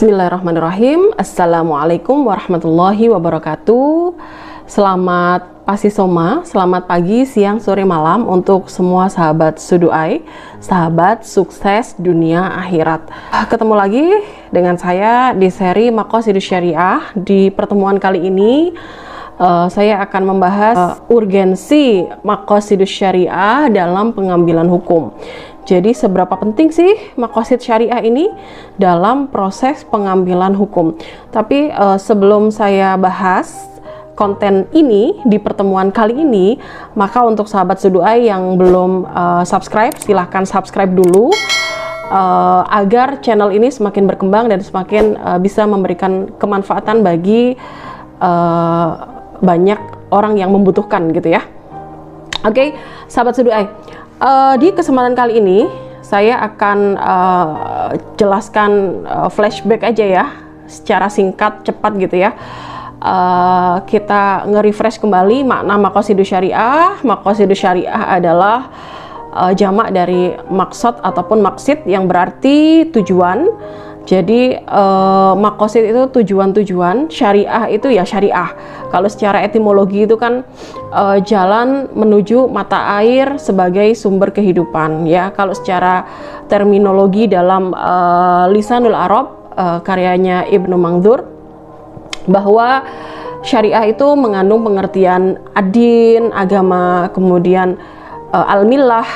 Bismillahirrahmanirrahim. Assalamualaikum warahmatullahi wabarakatuh. Selamat Pasisoma, selamat pagi, siang, sore, malam untuk semua sahabat Suduai, sahabat sukses dunia akhirat. Ketemu lagi dengan saya di seri Maqasidus Syariah. Di pertemuan kali ini saya akan membahas urgensi Maqasidus Syariah dalam pengambilan hukum. Jadi seberapa penting sih maqasid syariah ini dalam proses pengambilan hukum? Tapi sebelum saya bahas konten ini di pertemuan kali ini, maka untuk sahabat Suduai yang belum subscribe, silahkan subscribe dulu agar channel ini semakin berkembang dan semakin bisa memberikan kemanfaatan bagi banyak orang yang membutuhkan gitu ya. Oke, sahabat Suduai. Di kesempatan kali ini saya akan jelaskan flashback aja ya, secara singkat, cepat gitu ya. Kita nge-refresh kembali makna Maqasidus Syariah. Maqasidus Syariah adalah jamak dari maksud ataupun maksid yang berarti tujuan. Jadi maqasid itu tujuan-tujuan, syariah itu ya syariah. Kalau secara etimologi itu kan jalan menuju mata air sebagai sumber kehidupan ya. Kalau secara terminologi dalam Lisanul Arab karyanya Ibnu Mandzur, bahwa syariah itu mengandung pengertian ad-din, agama, kemudian al-millah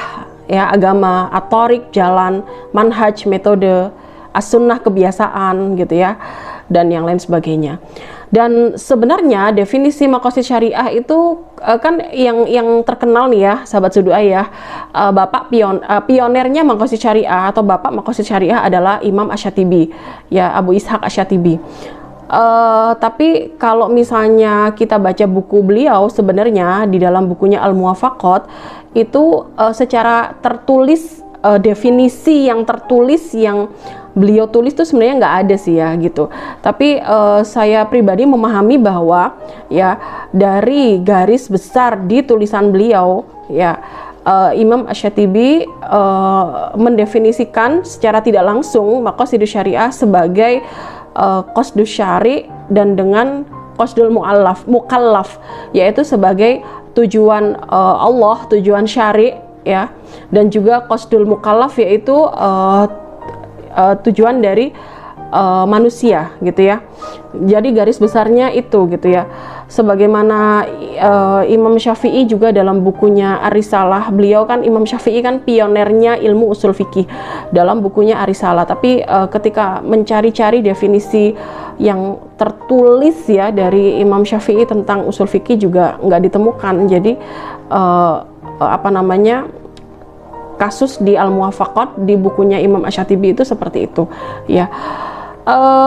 ya, agama, at-thariq, jalan, manhaj, metode, as-sunnah, kebiasaan gitu ya, dan yang lain sebagainya. Dan sebenarnya definisi maqasid syariah itu kan yang terkenal nih ya sahabat Suduai ya, bapak pionernya maqasid syariah atau bapak maqasid syariah adalah Imam Asy-Syatibi ya, Abu Ishaq Asy-Syatibi. Tapi kalau misalnya kita baca buku beliau, sebenarnya di dalam bukunya Al-Muwafaqat itu secara tertulis, definisi yang tertulis yang beliau tulis itu sebenarnya nggak ada sih ya gitu. Tapi saya pribadi memahami bahwa ya dari garis besar di tulisan beliau ya, Imam Asy-Syatibi mendefinisikan secara tidak langsung maqasidus syariah sebagai qasdus syari' dan dengan qasdul mukallaf, yaitu sebagai tujuan Allah, tujuan syari' ya, dan juga qasdul mukallaf yaitu tujuan dari manusia gitu ya. Jadi garis besarnya itu gitu ya. Sebagaimana Imam Syafi'i juga dalam bukunya Ar-Risalah, beliau kan Imam Syafi'i kan pionernya ilmu usul fikih dalam bukunya Ar-Risalah. Tapi ketika mencari-cari definisi yang tertulis ya dari Imam Syafi'i tentang usul fikih juga nggak ditemukan. Jadi kasus di Al-Muwafaqat di bukunya Imam Asy-Syatibi itu seperti itu ya.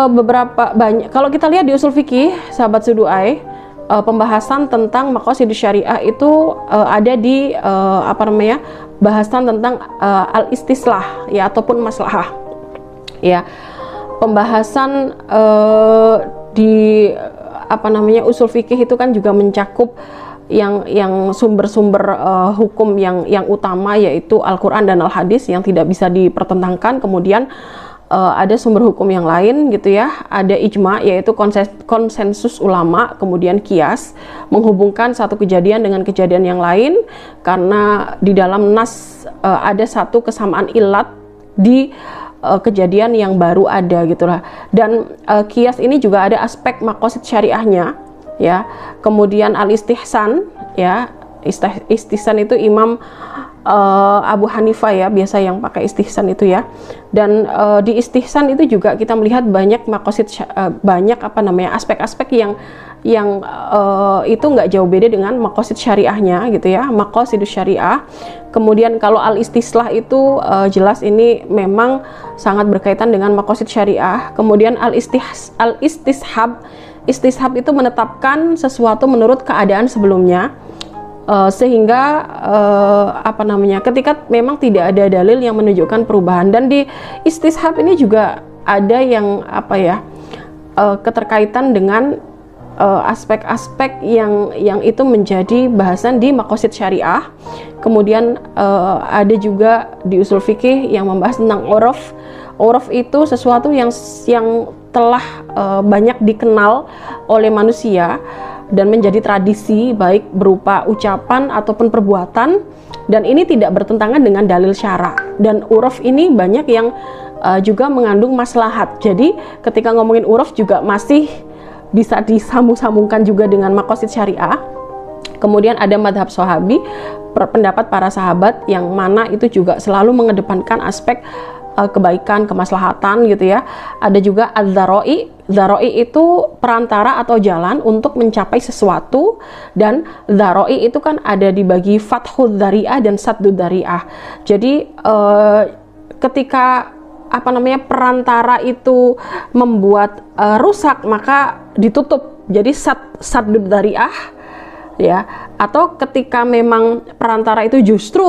Beberapa banyak, kalau kita lihat di usul fikih sahabat Suduai, pembahasan tentang maqasidus syariah itu ada di bahasan tentang al-istislah ya, ataupun maslahah ya. Pembahasan di usul fikih itu kan juga mencakup yang sumber-sumber hukum yang utama, yaitu Al-Quran dan Al-Hadis yang tidak bisa dipertentangkan. Kemudian ada sumber hukum yang lain gitu ya, ada ijma yaitu konsensus ulama, kemudian kias menghubungkan satu kejadian dengan kejadian yang lain karena di dalam nas ada satu kesamaan ilat di kejadian yang baru ada gitulah. Dan kias ini juga ada aspek maqasid syariahnya ya. Kemudian al-istihsan ya, istihsan itu Imam Abu Hanifah ya, biasa yang pakai istihsan itu ya. Dan di istihsan itu juga kita melihat banyak maqasid, banyak aspek-aspek yang itu nggak jauh beda dengan maqasid syariahnya gitu ya, maqasidus syariah. Kemudian kalau al-istislah itu jelas ini memang sangat berkaitan dengan maqasid syariah. Kemudian istishab itu menetapkan sesuatu menurut keadaan sebelumnya, sehingga ketika memang tidak ada dalil yang menunjukkan perubahan. Dan di istishab ini juga ada yang keterkaitan dengan aspek-aspek yang itu menjadi bahasan di maqasid syariah. Kemudian ada juga di usul fikih yang membahas tentang uruf. Uruf itu sesuatu yang telah banyak dikenal oleh manusia dan menjadi tradisi baik berupa ucapan ataupun perbuatan, dan ini tidak bertentangan dengan dalil syara. Dan uruf ini banyak yang juga mengandung maslahat. Jadi ketika ngomongin uruf juga masih bisa disambung-sambungkan juga dengan maqasid syariah. Kemudian ada madhab sahabi, pendapat para sahabat yang mana itu juga selalu mengedepankan aspek kebaikan, kemaslahatan gitu ya. Ada juga az-dzara'i. Dzara'i itu perantara atau jalan untuk mencapai sesuatu, dan dzara'i itu kan ada dibagi fathud dzari'ah dan saddud dzari'ah. Jadi ketika perantara itu membuat rusak, maka ditutup. Jadi saddud dzari'ah ya. Atau ketika memang perantara itu justru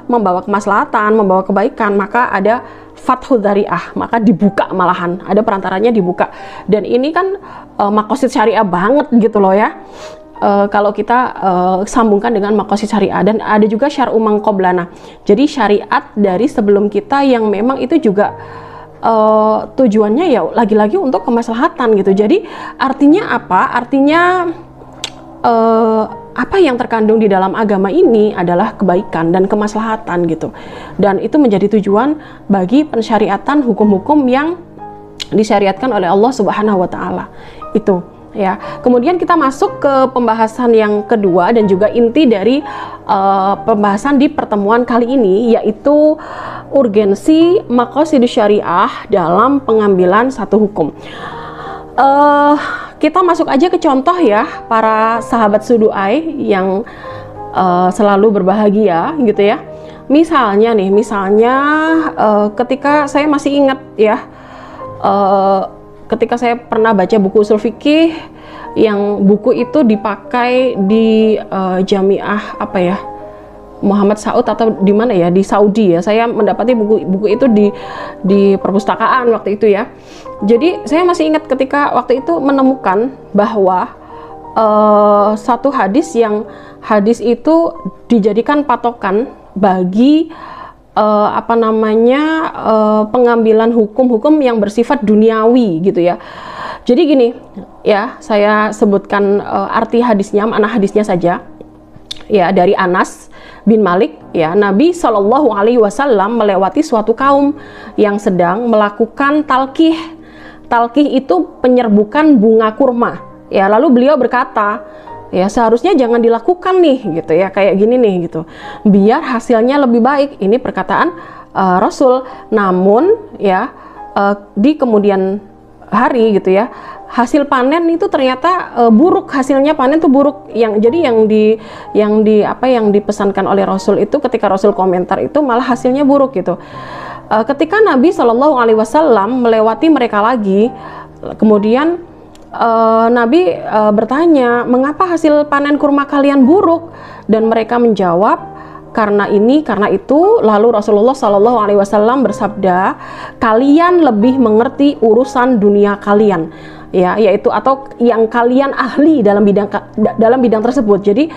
membawa kemaslahatan, membawa kebaikan, maka ada fathul dzari'ah, maka dibuka, malahan ada perantaranya dibuka. Dan ini kan maqasid syariah banget gitu loh ya, kalau kita sambungkan dengan maqasid syariah. Dan ada juga syar'u man qablana, jadi syariat dari sebelum kita yang memang itu juga tujuannya ya lagi-lagi untuk kemaslahatan gitu. Jadi artinya apa? Artinya apa yang terkandung di dalam agama ini adalah kebaikan dan kemaslahatan gitu. Dan itu menjadi tujuan bagi pensyariatan hukum-hukum yang disyariatkan oleh Allah Subhanahu wa taala. Itu ya. Kemudian kita masuk ke pembahasan yang kedua dan juga inti dari pembahasan di pertemuan kali ini, yaitu urgensi maqasidus syariah dalam pengambilan satu hukum. Kita masuk aja ke contoh ya, para sahabat Sudu'ai yang selalu berbahagia gitu ya. Misalnya ketika saya masih ingat ya, ketika saya pernah baca buku usul fikih, yang buku itu dipakai di Jamiah Muhammad Saud atau di mana ya, di Saudi ya. Saya mendapati buku itu di perpustakaan waktu itu ya. Jadi saya masih ingat ketika waktu itu menemukan bahwa satu hadis itu dijadikan patokan bagi pengambilan hukum-hukum yang bersifat duniawi gitu ya. Jadi gini ya, saya sebutkan arti hadisnya, makna hadisnya saja ya, dari Anas bin Malik ya. Nabi Shallallahu Alaihi Wasallam melewati suatu kaum yang sedang melakukan talqih. Talqih itu penyerbukan bunga kurma ya. Lalu beliau berkata, ya seharusnya jangan dilakukan nih gitu ya, kayak gini nih gitu, biar hasilnya lebih baik. Ini perkataan Rasul. Namun ya di kemudian hari gitu ya, hasil panen itu ternyata buruk, hasilnya panen tuh buruk. Yang dipesankan oleh Rasul itu, ketika Rasul komentar itu malah hasilnya buruk gitu. Ketika Nabi Shallallahu Alaihi Wasallam melewati mereka lagi, kemudian Nabi bertanya, mengapa hasil panen kurma kalian buruk? Dan mereka menjawab, karena ini, karena itu. Lalu Rasulullah Shallallahu Alaihi Wasallam bersabda, kalian lebih mengerti urusan dunia kalian, ya, yaitu atau yang kalian ahli dalam bidang tersebut. Jadi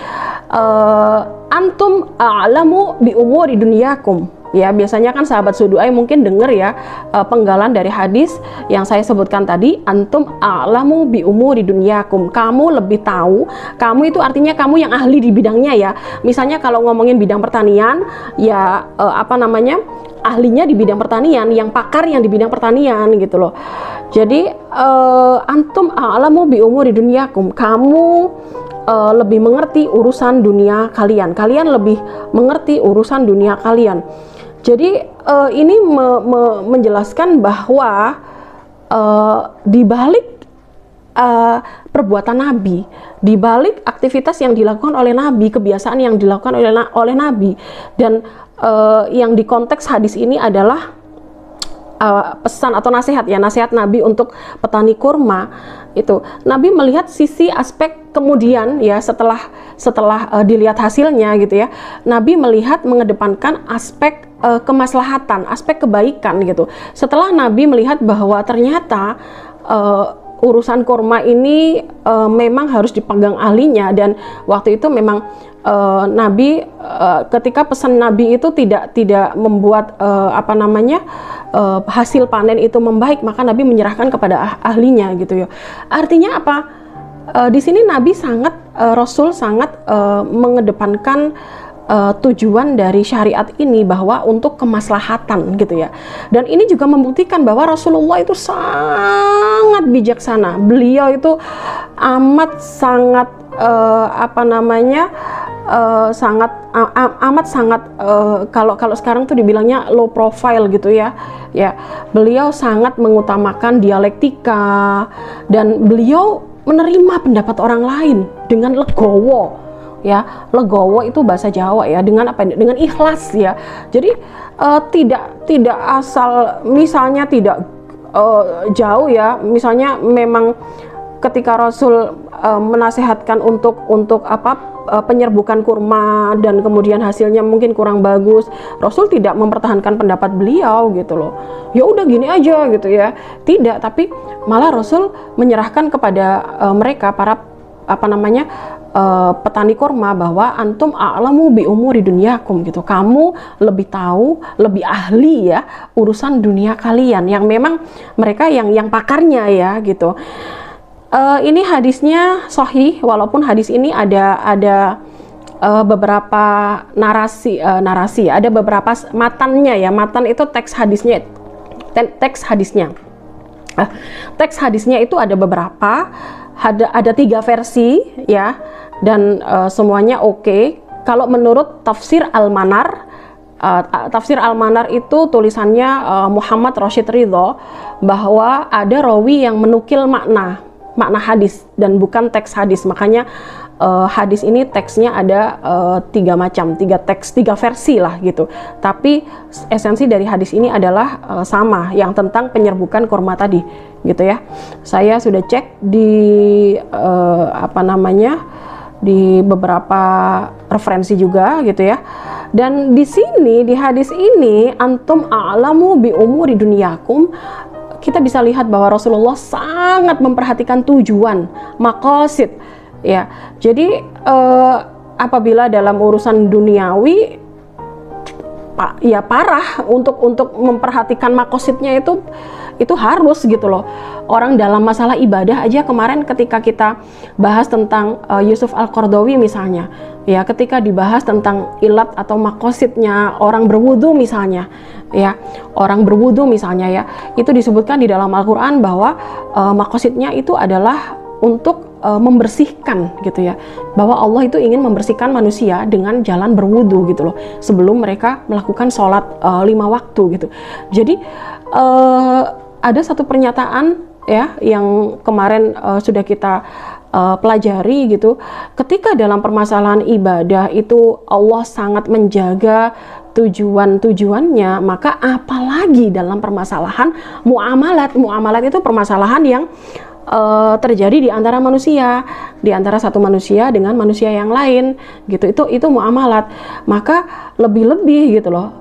antum a'lamu bi umuri dunyakum. Ya, biasanya kan sahabat Sudu'ai mungkin dengar ya penggalan dari hadis yang saya sebutkan tadi, antum a'lamu bi umuri dunyakum. Kamu lebih tahu, kamu itu artinya kamu yang ahli di bidangnya ya. Misalnya kalau ngomongin bidang pertanian ya, ahlinya di bidang pertanian, yang pakar yang di bidang pertanian gitu loh. Jadi antum a'lamu bi umuri dunyakum. Kamu lebih mengerti urusan dunia kalian. Kalian lebih mengerti urusan dunia kalian. Jadi ini menjelaskan bahwa di balik perbuatan Nabi, di balik aktivitas yang dilakukan oleh Nabi, kebiasaan yang dilakukan oleh Nabi, dan yang di konteks hadis ini adalah pesan atau nasihat Nabi untuk petani kurma. Itu Nabi melihat sisi aspek kemudian ya, setelah dilihat hasilnya gitu ya, Nabi mengedepankan aspek kemaslahatan, aspek kebaikan gitu. Setelah Nabi melihat bahwa ternyata urusan kurma ini memang harus dipegang ahlinya, dan waktu itu memang Nabi ketika pesan Nabi itu tidak membuat hasil panen itu membaik, maka Nabi menyerahkan kepada ahlinya gitu ya. Artinya apa? Di sini Nabi Rasul sangat mengedepankan tujuan dari syariat ini bahwa untuk kemaslahatan gitu ya. Dan ini juga membuktikan bahwa Rasulullah itu sangat bijaksana. Beliau itu amat sangat kalau sekarang tuh dibilangnya low profile gitu ya. Ya, beliau sangat mengutamakan dialektika dan beliau menerima pendapat orang lain dengan legowo. Ya, legowo itu bahasa Jawa ya, dengan ikhlas ya. Jadi tidak asal misalnya tidak jauh ya, misalnya memang ketika Rasul menasehatkan untuk penyerbukan kurma dan kemudian hasilnya mungkin kurang bagus, Rasul tidak mempertahankan pendapat beliau gitu loh. Ya udah gini aja gitu ya. Tidak, tapi malah Rasul menyerahkan kepada mereka para petani kurma bahwa antum a'lamu bi umuri dunyakum gitu. Kamu lebih tahu, lebih ahli ya urusan dunia kalian, yang memang mereka yang pakarnya ya gitu. Ini hadisnya sahih, walaupun hadis ini ada beberapa narasi, ada beberapa matannya ya. Matan itu teks hadisnya. Teks hadisnya itu ada beberapa, ada 3 versi ya, dan semuanya oke. Kalau menurut Tafsir Al-Manar, itu tulisannya Muhammad Rashid Ridho, bahwa ada rawi yang menukil makna hadis dan bukan teks hadis. Makanya hadis ini teksnya ada 3 macam, 3 versi lah gitu. Tapi esensi dari hadis ini adalah sama, yang tentang penyerbukan kurma tadi gitu ya. Saya sudah cek di di beberapa referensi juga gitu ya. Dan di sini, di hadis ini, antum a'lamu bi umuri dunyakum, kita bisa lihat bahwa Rasulullah sangat memperhatikan tujuan, maqasid ya. Jadi apabila dalam urusan duniawi ya parah untuk memperhatikan maqasidnya itu harus gitu loh. Orang dalam masalah ibadah aja, kemarin ketika kita bahas tentang Yusuf Al-Qaradawi misalnya ya, ketika dibahas tentang ilat atau maqasidnya orang berwudu misalnya ya, ya, itu disebutkan di dalam Al-Quran bahwa maqasidnya itu adalah untuk membersihkan gitu ya, bahwa Allah itu ingin membersihkan manusia dengan jalan berwudu gitu loh, sebelum mereka melakukan sholat 5 waktu gitu. Jadi ada satu pernyataan ya yang kemarin sudah kita pelajari gitu, ketika dalam permasalahan ibadah itu Allah sangat menjaga tujuannya, maka apalagi dalam permasalahan muamalat itu permasalahan yang terjadi di antara manusia, di antara satu manusia dengan manusia yang lain gitu. Itu muamalat, maka lebih-lebih gitu loh,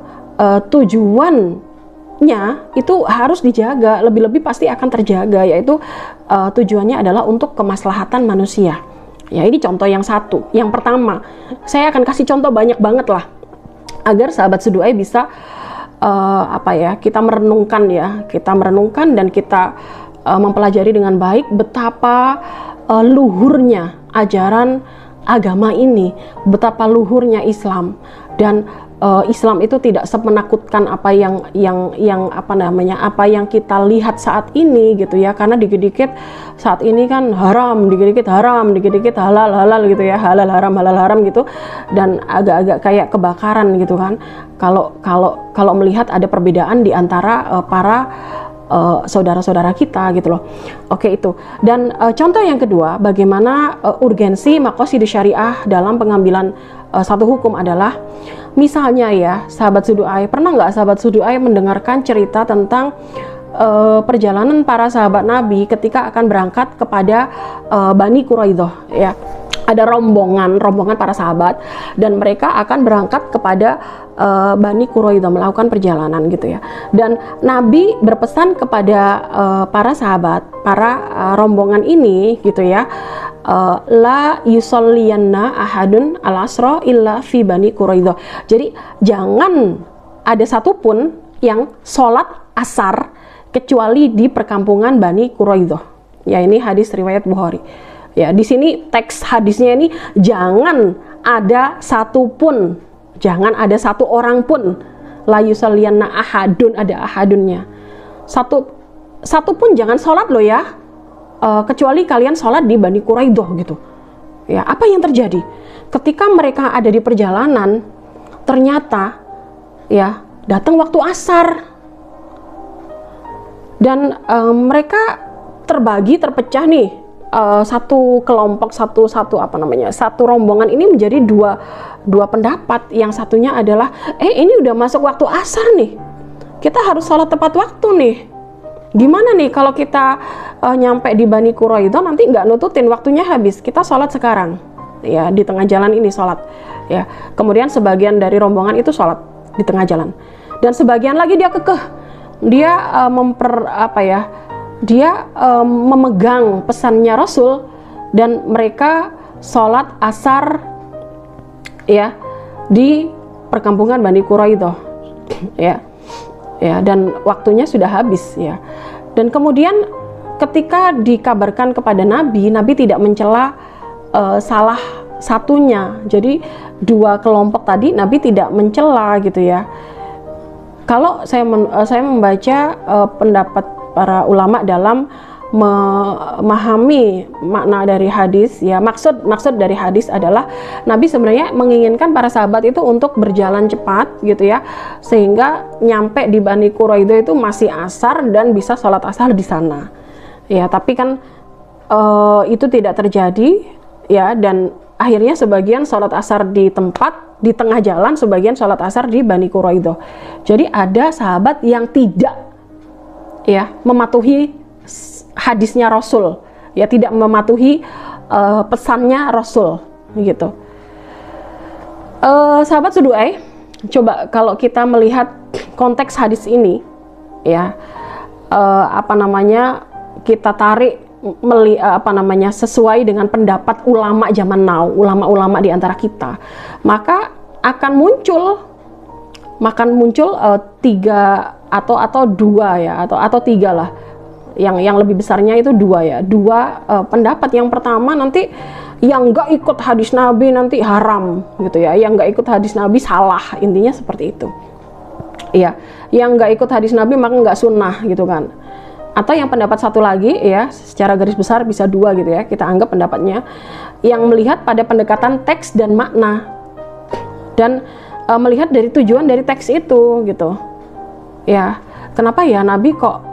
tujuannya itu harus dijaga, lebih-lebih pasti akan terjaga, yaitu tujuannya adalah untuk kemaslahatan manusia ya. Ini contoh yang satu. Yang pertama, saya akan kasih contoh banyak banget lah agar sahabat Seduai bisa kita merenungkan dan kita mempelajari dengan baik betapa luhurnya ajaran agama ini, betapa luhurnya Islam, dan Islam itu tidak semenakutkan apa yang kita lihat saat ini gitu ya. Karena dikit-dikit saat ini kan haram, dikit-dikit halal gitu ya, halal haram gitu, dan agak-agak kayak kebakaran gitu kan. Kalau melihat ada perbedaan di antara para saudara-saudara kita gitu loh. Oke, itu. Dan contoh yang kedua, bagaimana urgensi maqasid syariah dalam pengambilan satu hukum adalah, misalnya ya, sahabat Seduai, pernah nggak sahabat Seduai mendengarkan cerita tentang perjalanan para sahabat Nabi ketika akan berangkat kepada Bani Quraidah ya? Ada rombongan para sahabat, dan mereka akan berangkat kepada Bani Quraidah, melakukan perjalanan gitu ya. Dan Nabi berpesan kepada para sahabat, para rombongan ini gitu ya, la yusolliyanna ahadun al-asra illa fi Bani Quraidah. Jadi jangan ada satupun yang sholat asar kecuali di perkampungan Bani Quraidah. Ya, ini hadis riwayat Bukhari. Ya, di sini teks hadisnya ini jangan ada satupun, jangan ada satu orang pun, la yusolliyanna ahadun, ada ahadunnya. Satu pun jangan sholat loh ya, kecuali kalian sholat di Bani Quraidah gitu. Ya, apa yang terjadi? Ketika mereka ada di perjalanan, ternyata ya datang waktu asar dan mereka terpecah nih, satu kelompok, satu rombongan ini menjadi dua pendapat. Yang satunya adalah ini udah masuk waktu asar nih, kita harus sholat tepat waktu nih. Gimana nih kalau kita nyampe di Bani Quraidah nanti nggak nututin, waktunya habis, kita sholat sekarang ya, di tengah jalan ini sholat ya. Kemudian sebagian dari rombongan itu sholat di tengah jalan, dan sebagian lagi dia kekeh, dia memegang pesannya Rasul, dan mereka sholat asar ya di perkampungan Bani Quraidah ya. Ya, dan waktunya sudah habis ya. Dan kemudian ketika dikabarkan kepada Nabi, Nabi tidak mencela salah satunya. Jadi dua kelompok tadi Nabi tidak mencela gitu ya. Kalau saya membaca pendapat para ulama dalam memahami makna dari hadis ya, maksud dari hadis adalah Nabi sebenarnya menginginkan para sahabat itu untuk berjalan cepat gitu ya, sehingga nyampe di Bani Quraidah itu masih asar dan bisa sholat asar di sana ya. Tapi kan itu tidak terjadi ya, dan akhirnya sebagian sholat asar di tempat di tengah jalan, sebagian sholat asar di Bani Quraidah. Jadi ada sahabat yang tidak ya mematuhi hadisnya Rasul ya, tidak mematuhi pesannya Rasul gitu. Sahabat Suduai, coba kalau kita melihat konteks hadis ini ya, kita tarik sesuai dengan pendapat ulama zaman now, ulama-ulama di antara kita, maka akan muncul tiga atau dua ya, atau tiga lah. Yang lebih besarnya itu dua pendapat. Yang pertama, nanti yang nggak ikut hadis Nabi nanti haram gitu ya, yang nggak ikut hadis Nabi salah, intinya seperti itu ya, yang nggak ikut hadis Nabi maka nggak sunnah gitu kan. Atau yang pendapat satu lagi ya, secara garis besar bisa dua gitu ya, kita anggap pendapatnya yang melihat pada pendekatan teks dan makna, dan melihat dari tujuan dari teks itu gitu ya. Kenapa ya Nabi kok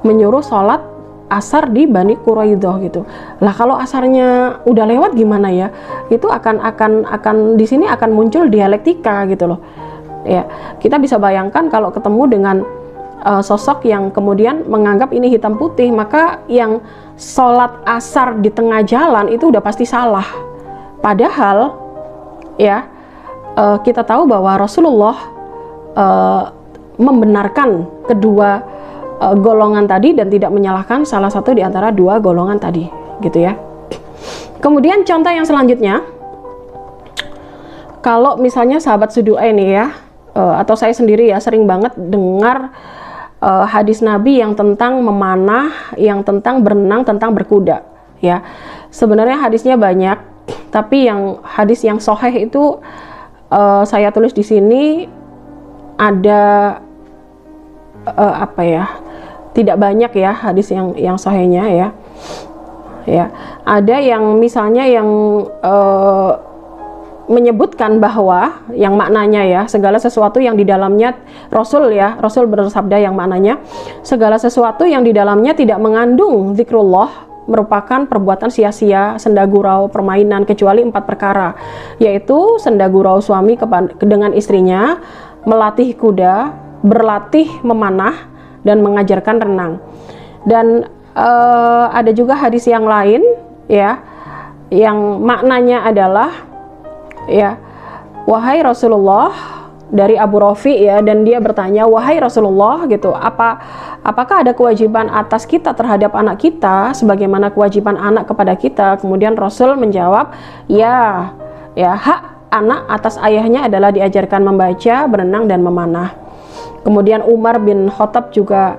menyuruh sholat asar di Bani Quraidah gitu. Lah kalau asarnya udah lewat gimana ya? Itu akan di sini akan muncul dialektika gitu loh. Ya, kita bisa bayangkan kalau ketemu dengan sosok yang kemudian menganggap ini hitam putih, maka yang sholat asar di tengah jalan itu udah pasti salah. Padahal ya, kita tahu bahwa Rasulullah membenarkan kedua golongan tadi dan tidak menyalahkan salah satu di antara dua golongan tadi gitu ya. Kemudian contoh yang selanjutnya, kalau misalnya sahabat Suduai nih ya, atau saya sendiri ya, sering banget dengar hadis Nabi yang tentang memanah, yang tentang berenang, tentang berkuda ya. Sebenarnya hadisnya banyak, tapi yang hadis yang sahih itu saya tulis di sini ada tidak banyak ya hadis yang sahihnya ya. Ya, ada yang misalnya yang menyebutkan bahwa yang maknanya ya, segala sesuatu yang di dalamnya Rasul bersabda yang maknanya segala sesuatu yang di dalamnya tidak mengandung zikrullah merupakan perbuatan sia-sia, senda gurau, permainan, kecuali 4 perkara, yaitu senda gurau suami dengan istrinya, melatih kuda, berlatih memanah, dan mengajarkan renang. Dan ada juga hadis yang lain ya, yang maknanya adalah ya, wahai Rasulullah, dari Abu Rafi ya, dan dia bertanya, wahai Rasulullah gitu, apakah ada kewajiban atas kita terhadap anak kita sebagaimana kewajiban anak kepada kita? Kemudian Rasul menjawab, ya hak anak atas ayahnya adalah diajarkan membaca, berenang, dan memanah. Kemudian Umar bin Khattab juga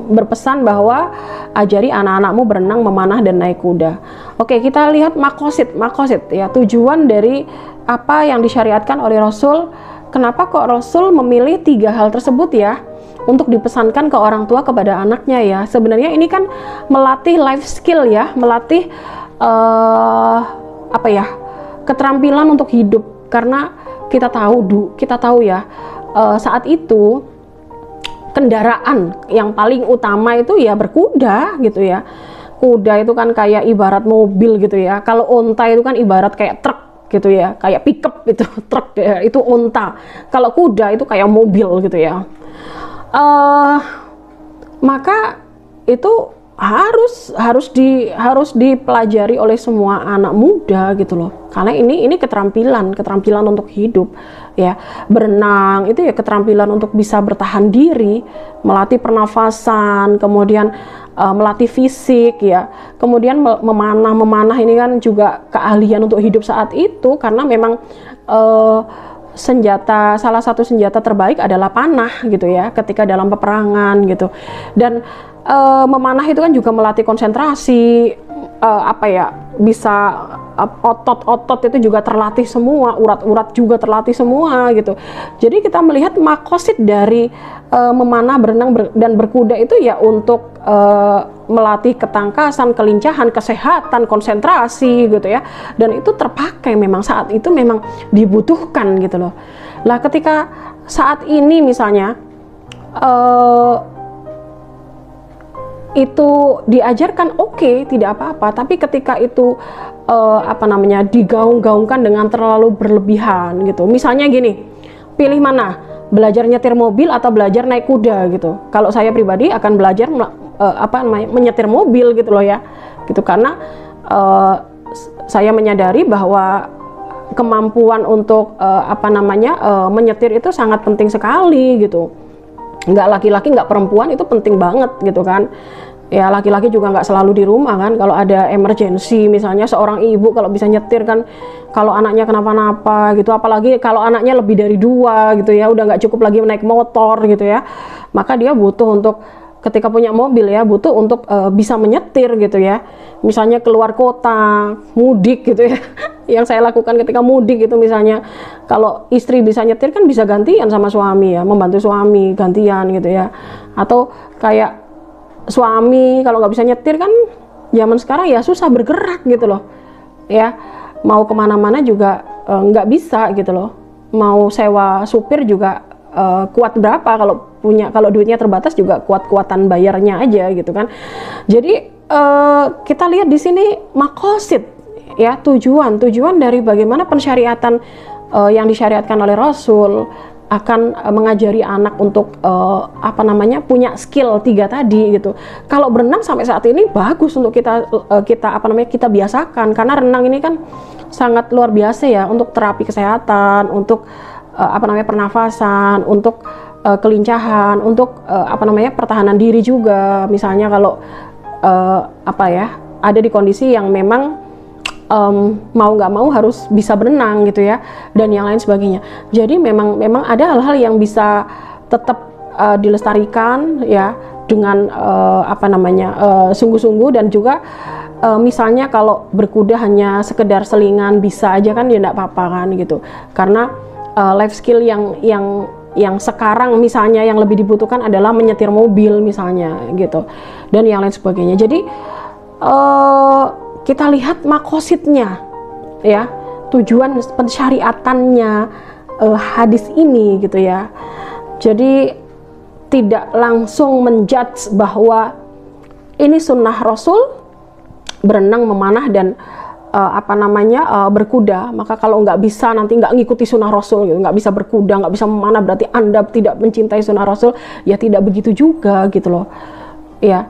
berpesan bahwa ajari anak-anakmu berenang, memanah, dan naik kuda. Oke, kita lihat makosid ya, tujuan dari apa yang disyariatkan oleh Rasul. Kenapa kok Rasul memilih 3 hal tersebut ya untuk dipesankan ke orang tua kepada anaknya ya? Sebenarnya ini kan melatih life skill ya, melatih keterampilan untuk hidup. Karena kita tahu ya, saat itu kendaraan yang paling utama itu ya berkuda gitu ya. Kuda itu kan kayak ibarat mobil gitu ya. Kalau onta itu kan ibarat kayak truk gitu ya, kayak pickup itu truk ya, itu onta. Kalau kuda itu kayak mobil gitu ya. Maka itu harus dipelajari oleh semua anak muda gitu loh, karena ini keterampilan untuk hidup ya. Berenang itu ya keterampilan untuk bisa bertahan diri, melatih pernafasan, kemudian melatih fisik ya. Kemudian memanah ini kan juga keahlian untuk hidup saat itu, karena memang salah satu senjata terbaik adalah panah gitu ya ketika dalam peperangan gitu. Dan memanah itu kan juga melatih konsentrasi, bisa otot-otot itu juga terlatih semua, urat-urat juga terlatih semua gitu. Jadi kita melihat makosid dari memanah, berenang, dan berkuda itu ya untuk melatih ketangkasan, kelincahan, kesehatan, konsentrasi gitu ya. Dan itu terpakai memang saat itu memang dibutuhkan gitu loh. Lah ketika saat ini misalnya itu diajarkan, oke, tidak apa-apa, tapi ketika itu digaung-gaungkan dengan terlalu berlebihan gitu. Misalnya gini, pilih mana, belajar nyetir mobil atau belajar naik kuda gitu. Kalau saya pribadi akan belajar menyetir mobil gitu loh ya, gitu, karena saya menyadari bahwa kemampuan untuk menyetir itu sangat penting sekali gitu. Nggak laki-laki, nggak perempuan, itu penting banget gitu kan ya. Laki-laki juga nggak selalu di rumah kan, kalau ada emergency misalnya, seorang ibu kalau bisa nyetir kan, kalau anaknya kenapa-napa gitu, apalagi kalau anaknya lebih dari 2 gitu ya, udah nggak cukup lagi naik motor gitu ya, maka dia butuh untuk, ketika punya mobil ya, butuh untuk bisa menyetir gitu ya. Misalnya keluar kota, mudik gitu ya. Yang saya lakukan ketika mudik itu misalnya, kalau istri bisa nyetir kan bisa gantian sama suami ya, membantu suami gantian gitu ya. Atau kayak suami kalau nggak bisa nyetir kan zaman sekarang ya susah bergerak gitu loh ya. Mau kemana-mana juga nggak bisa gitu loh. Mau sewa supir juga kuat berapa, kalau duitnya terbatas juga kuat-kuatan bayarnya aja gitu kan. Jadi kita lihat di sini makosid ya, tujuan dari bagaimana pensyariatan yang disyariatkan oleh Rasul akan mengajari anak untuk punya skill 3 tadi gitu. Kalau berenang sampai saat ini bagus untuk kita biasakan, karena renang ini kan sangat luar biasa ya untuk terapi kesehatan, untuk pernafasan, untuk kelincahan, untuk pertahanan diri juga. Misalnya kalau ada di kondisi yang memang mau nggak mau harus bisa berenang gitu ya, dan yang lain sebagainya. Jadi memang ada hal-hal yang bisa tetap dilestarikan ya dengan sungguh-sungguh. Dan juga misalnya kalau berkuda hanya sekedar selingan bisa aja kan ya, nggak apa-apa kan gitu, karena life skill yang sekarang misalnya yang lebih dibutuhkan adalah menyetir mobil misalnya gitu, dan yang lain sebagainya. Jadi kita lihat makosidnya ya, tujuan pensyariatannya hadis ini gitu ya. Jadi tidak langsung menjudge bahwa ini sunnah Rasul berenang, memanah, dan berkuda, maka kalau nggak bisa nanti nggak ngikuti sunnah Rasul gitu, nggak bisa berkuda, nggak bisa memanah, berarti Anda tidak mencintai sunnah Rasul. Ya tidak begitu juga gitu loh ya.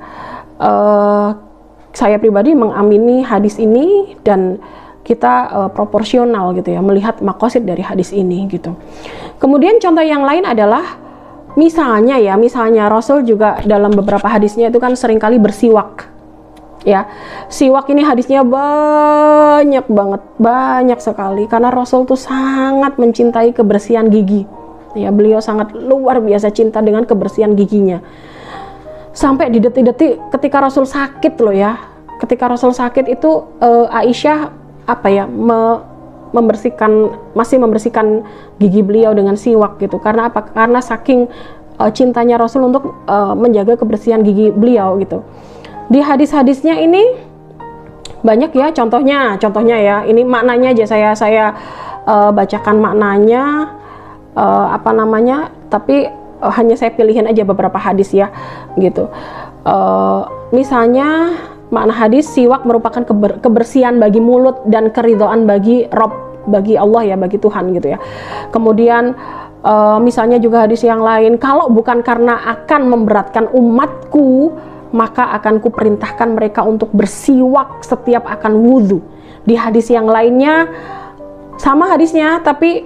Saya pribadi mengamini hadis ini, dan kita proporsional gitu ya melihat makosid dari hadis ini gitu. Kemudian contoh yang lain adalah misalnya Rasul juga dalam beberapa hadisnya itu kan seringkali bersiwak. Ya, siwak ini hadisnya banyak banget, banyak sekali karena Rasul tuh sangat mencintai kebersihan gigi. Ya, beliau sangat luar biasa cinta dengan kebersihan giginya. Sampai di detik-detik ketika Rasul sakit loh ya. Ketika Rasul sakit itu Aisyah masih membersihkan gigi beliau dengan siwak gitu. Karena apa? Karena saking cintanya Rasul untuk menjaga kebersihan gigi beliau gitu. Di hadis-hadisnya ini banyak ya contohnya ya. Ini maknanya aja saya bacakan maknanya tapi hanya saya pilihin aja beberapa hadis ya gitu. Misalnya makna hadis, siwak merupakan kebersihan bagi mulut dan keridhaan bagi Rob, bagi Allah ya, bagi Tuhan gitu ya. Kemudian misalnya juga hadis yang lain, kalau bukan karena akan memberatkan umatku, maka akan kuperintahkan mereka untuk bersiwak setiap akan wudhu. Di hadis yang lainnya sama hadisnya, tapi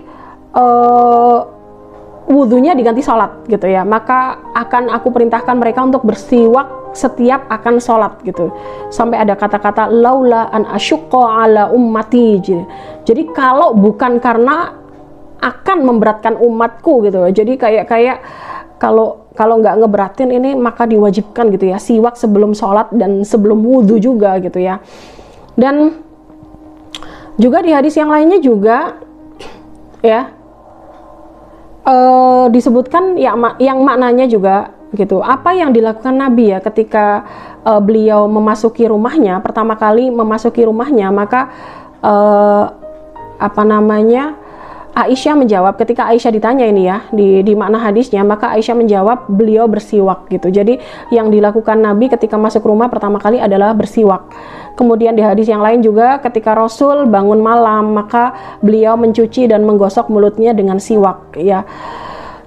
wudhunya diganti sholat gitu ya, maka akan aku perintahkan mereka untuk bersiwak setiap akan sholat gitu, sampai ada kata-kata laula an asyqa ala ummati. Jadi kalau bukan karena akan memberatkan umatku gitu, jadi kayak kalau nggak ngeberatin ini maka diwajibkan gitu ya, siwak sebelum sholat dan sebelum wudhu juga gitu ya. Dan juga di hadis yang lainnya juga ya disebutkan ya yang maknanya juga gitu, apa yang dilakukan Nabi ya ketika beliau memasuki rumahnya, pertama kali memasuki rumahnya, maka Aisyah menjawab, ketika Aisyah ditanya ini ya di makna hadisnya, maka Aisyah menjawab beliau bersiwak gitu. Jadi yang dilakukan Nabi ketika masuk rumah pertama kali adalah bersiwak. Kemudian di hadis yang lain juga ketika Rasul bangun malam, maka beliau mencuci dan menggosok mulutnya dengan siwak ya.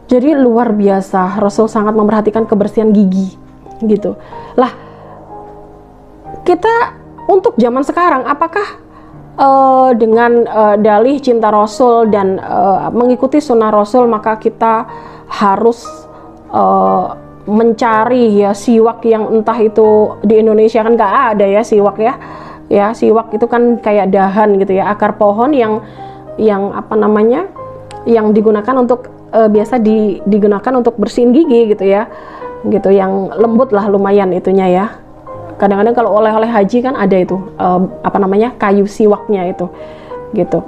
Jadi luar biasa, Rasul sangat memperhatikan kebersihan gigi gitu. Lah, kita untuk zaman sekarang apakah dengan dalih cinta Rasul dan mengikuti sunnah Rasul maka kita harus mencari ya siwak yang entah itu di Indonesia kan nggak ada ya siwak ya siwak itu kan kayak dahan gitu ya, akar pohon yang digunakan untuk biasa digunakan untuk bersihin gigi gitu ya, gitu yang lembut lah lumayan itunya ya. Kadang-kadang kalau oleh-oleh haji kan ada itu kayu siwaknya itu gitu.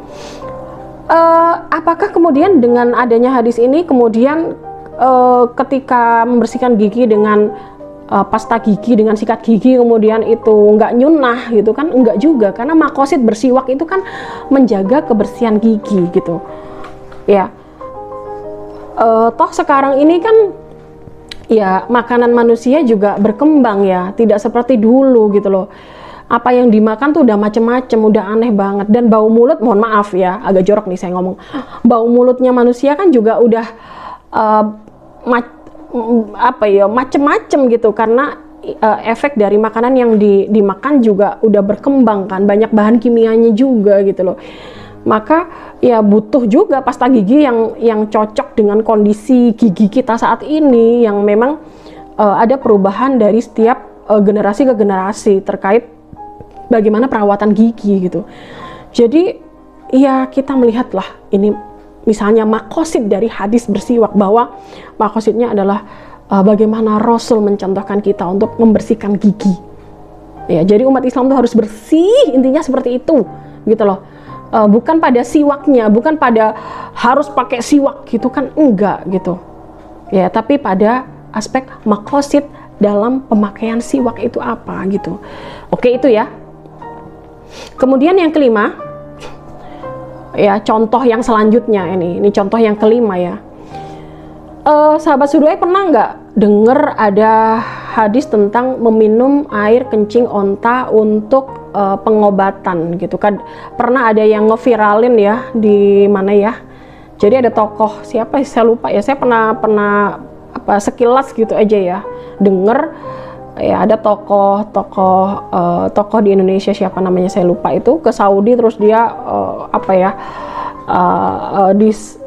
Apakah kemudian dengan adanya hadis ini kemudian ketika membersihkan gigi dengan pasta gigi, dengan sikat gigi kemudian itu nggak nyunah gitu kan? Enggak juga, karena makosid bersiwak itu kan menjaga kebersihan gigi gitu ya. Toh sekarang ini kan ya makanan manusia juga berkembang ya, tidak seperti dulu gitu loh. Apa yang dimakan tuh udah macem-macem, udah aneh banget. Dan bau mulut, mohon maaf ya, agak jorok nih saya ngomong, bau mulutnya manusia kan juga udah macem-macem gitu, karena efek dari makanan yang dimakan juga udah berkembang kan, banyak bahan kimianya juga gitu loh. Maka ya butuh juga pasta gigi yang cocok dengan kondisi gigi kita saat ini, yang memang ada perubahan dari setiap generasi ke generasi terkait bagaimana perawatan gigi gitu. Jadi ya kita melihatlah ini misalnya makosid dari hadis bersiwak, bahwa makosidnya adalah bagaimana Rasul mencontohkan kita untuk membersihkan gigi ya. Jadi umat Islam tuh harus bersih, intinya seperti itu gitu loh. Bukan pada siwaknya, bukan pada harus pakai siwak gitu kan, enggak gitu ya, tapi pada aspek makosid dalam pemakaian siwak itu apa gitu. Oke, itu ya. Kemudian yang kelima ya, contoh yang selanjutnya ini contoh yang kelima ya. Sahabat Suduai pernah nggak dengar ada hadis tentang meminum air kencing onta untuk pengobatan gitu kan? Pernah ada yang ngeviralin ya, di mana ya, jadi ada tokoh siapa saya lupa ya, saya pernah sekilas gitu aja ya denger ya ada tokoh di Indonesia, siapa namanya saya lupa, itu ke Saudi terus dia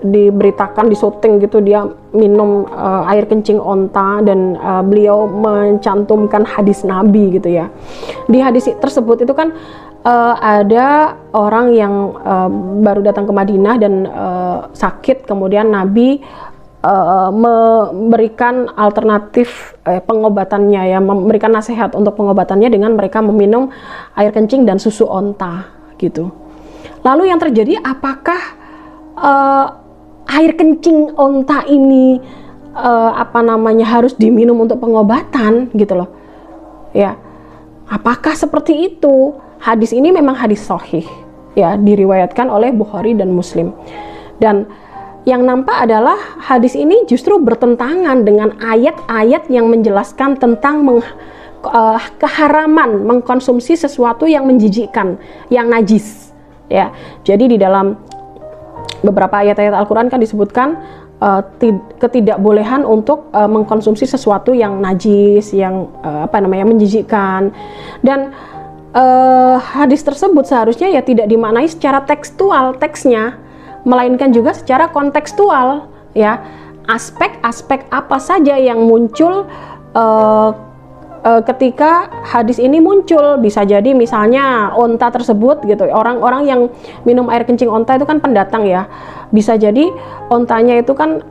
diberitakan di syuting gitu dia minum air kencing onta, dan beliau mencantumkan hadis Nabi gitu ya. Di hadis tersebut itu kan ada orang yang baru datang ke Madinah dan sakit, kemudian Nabi memberikan alternatif pengobatannya ya, memberikan nasihat untuk pengobatannya dengan mereka meminum air kencing dan susu onta gitu. Lalu yang terjadi, apakah air kencing onta ini harus diminum untuk pengobatan gitu loh ya? Apakah seperti itu? Hadis ini memang hadis sahih ya, diriwayatkan oleh Bukhari dan Muslim, dan yang nampak adalah hadis ini justru bertentangan dengan ayat-ayat yang menjelaskan tentang keharaman mengkonsumsi sesuatu yang menjijikkan, yang najis ya. Jadi di dalam beberapa ayat-ayat Al-Quran kan disebutkan ketidakbolehan untuk mengkonsumsi sesuatu yang najis, yang menjijikkan, dan hadis tersebut seharusnya ya tidak dimaknai secara tekstual teksnya, melainkan juga secara kontekstual ya, aspek-aspek apa saja yang muncul ketika hadis ini muncul. Bisa jadi misalnya onta tersebut gitu, orang-orang yang minum air kencing onta itu kan pendatang ya, bisa jadi ontanya itu kan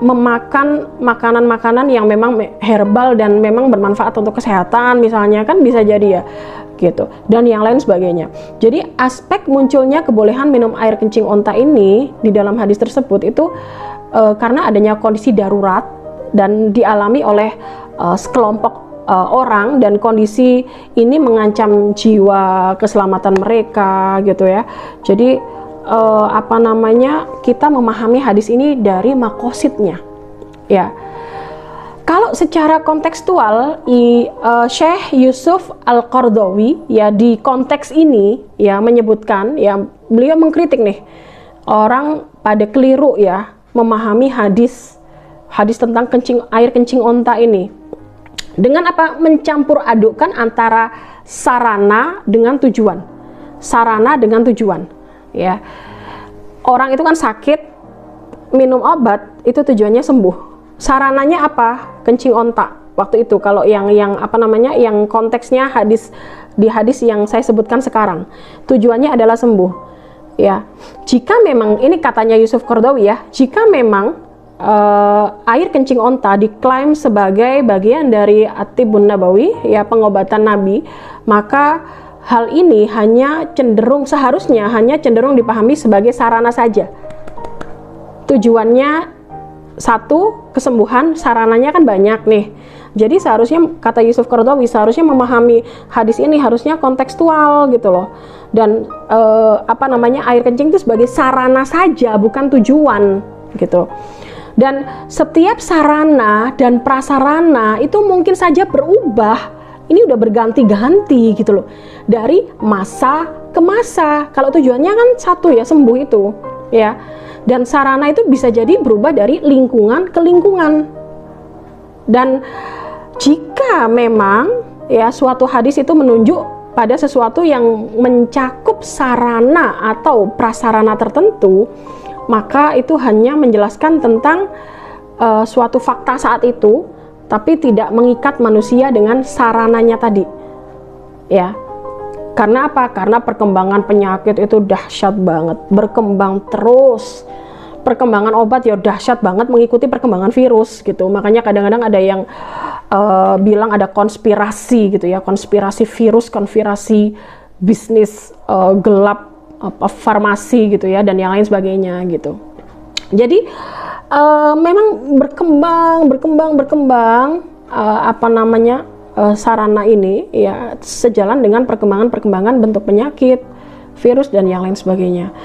memakan makanan-makanan yang memang herbal dan memang bermanfaat untuk kesehatan misalnya, kan bisa jadi ya gitu, dan yang lain sebagainya. Jadi aspek munculnya kebolehan minum air kencing onta ini di dalam hadis tersebut itu karena adanya kondisi darurat dan dialami oleh sekelompok orang, dan kondisi ini mengancam jiwa, keselamatan mereka gitu ya. Jadi kita memahami hadis ini dari makosidnya ya. Kalau secara kontekstual, Syekh Yusuf Al-Qaradawi ya di konteks ini ya menyebutkan ya, beliau mengkritik nih orang pada keliru ya memahami hadis tentang air kencing onta ini dengan mencampur adukkan antara sarana dengan tujuan ya. Orang itu kan sakit, minum obat itu tujuannya sembuh. Sarananya apa? Kencing onta waktu itu. Kalau yang konteksnya di hadis yang saya sebutkan sekarang, tujuannya adalah sembuh ya. Jika memang, ini katanya Yusuf Qaradawi ya, jika memang air kencing onta diklaim sebagai bagian dari At-Tibbun Nabawi ya, pengobatan Nabi, maka hal ini seharusnya hanya cenderung dipahami sebagai sarana saja. Tujuannya satu, kesembuhan, sarananya kan banyak nih. Jadi seharusnya, kata Yusuf Qaradawi, seharusnya memahami hadis ini harusnya kontekstual gitu loh. Dan air kencing itu sebagai sarana saja, bukan tujuan gitu. Dan setiap sarana dan prasarana itu mungkin saja berubah. Ini udah berganti-ganti gitu loh, dari masa ke masa. Kalau tujuannya kan satu ya, sembuh itu ya. Dan sarana itu bisa jadi berubah dari lingkungan ke lingkungan. Dan jika memang ya suatu hadis itu menunjuk pada sesuatu yang mencakup sarana atau prasarana tertentu, maka itu hanya menjelaskan tentang suatu fakta saat itu, tapi tidak mengikat manusia dengan sarananya tadi ya. Karena apa? Karena perkembangan penyakit itu dahsyat banget, berkembang terus. Perkembangan obat ya dahsyat banget, mengikuti perkembangan virus gitu. Makanya kadang-kadang ada yang bilang ada konspirasi gitu ya, konspirasi virus, konspirasi bisnis gelap, farmasi gitu ya, dan yang lain sebagainya gitu. Jadi memang berkembang sarana ini ya, sejalan dengan perkembangan bentuk penyakit, virus, dan yang lain sebagainya.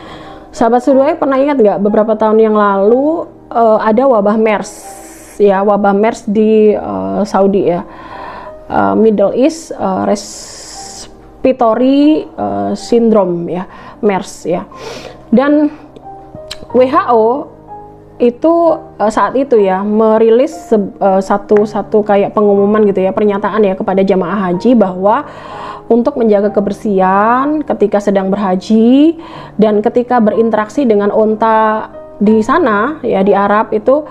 Sahabat Suduai, pernah ingat nggak beberapa tahun yang lalu ada wabah MERS ya, wabah MERS di Saudi ya, Middle East Respiratory Syndrome ya, MERS ya. Dan WHO itu saat itu ya merilis satu kayak pengumuman gitu ya, pernyataan ya kepada jamaah haji bahwa untuk menjaga kebersihan ketika sedang berhaji dan ketika berinteraksi dengan unta di sana ya di Arab itu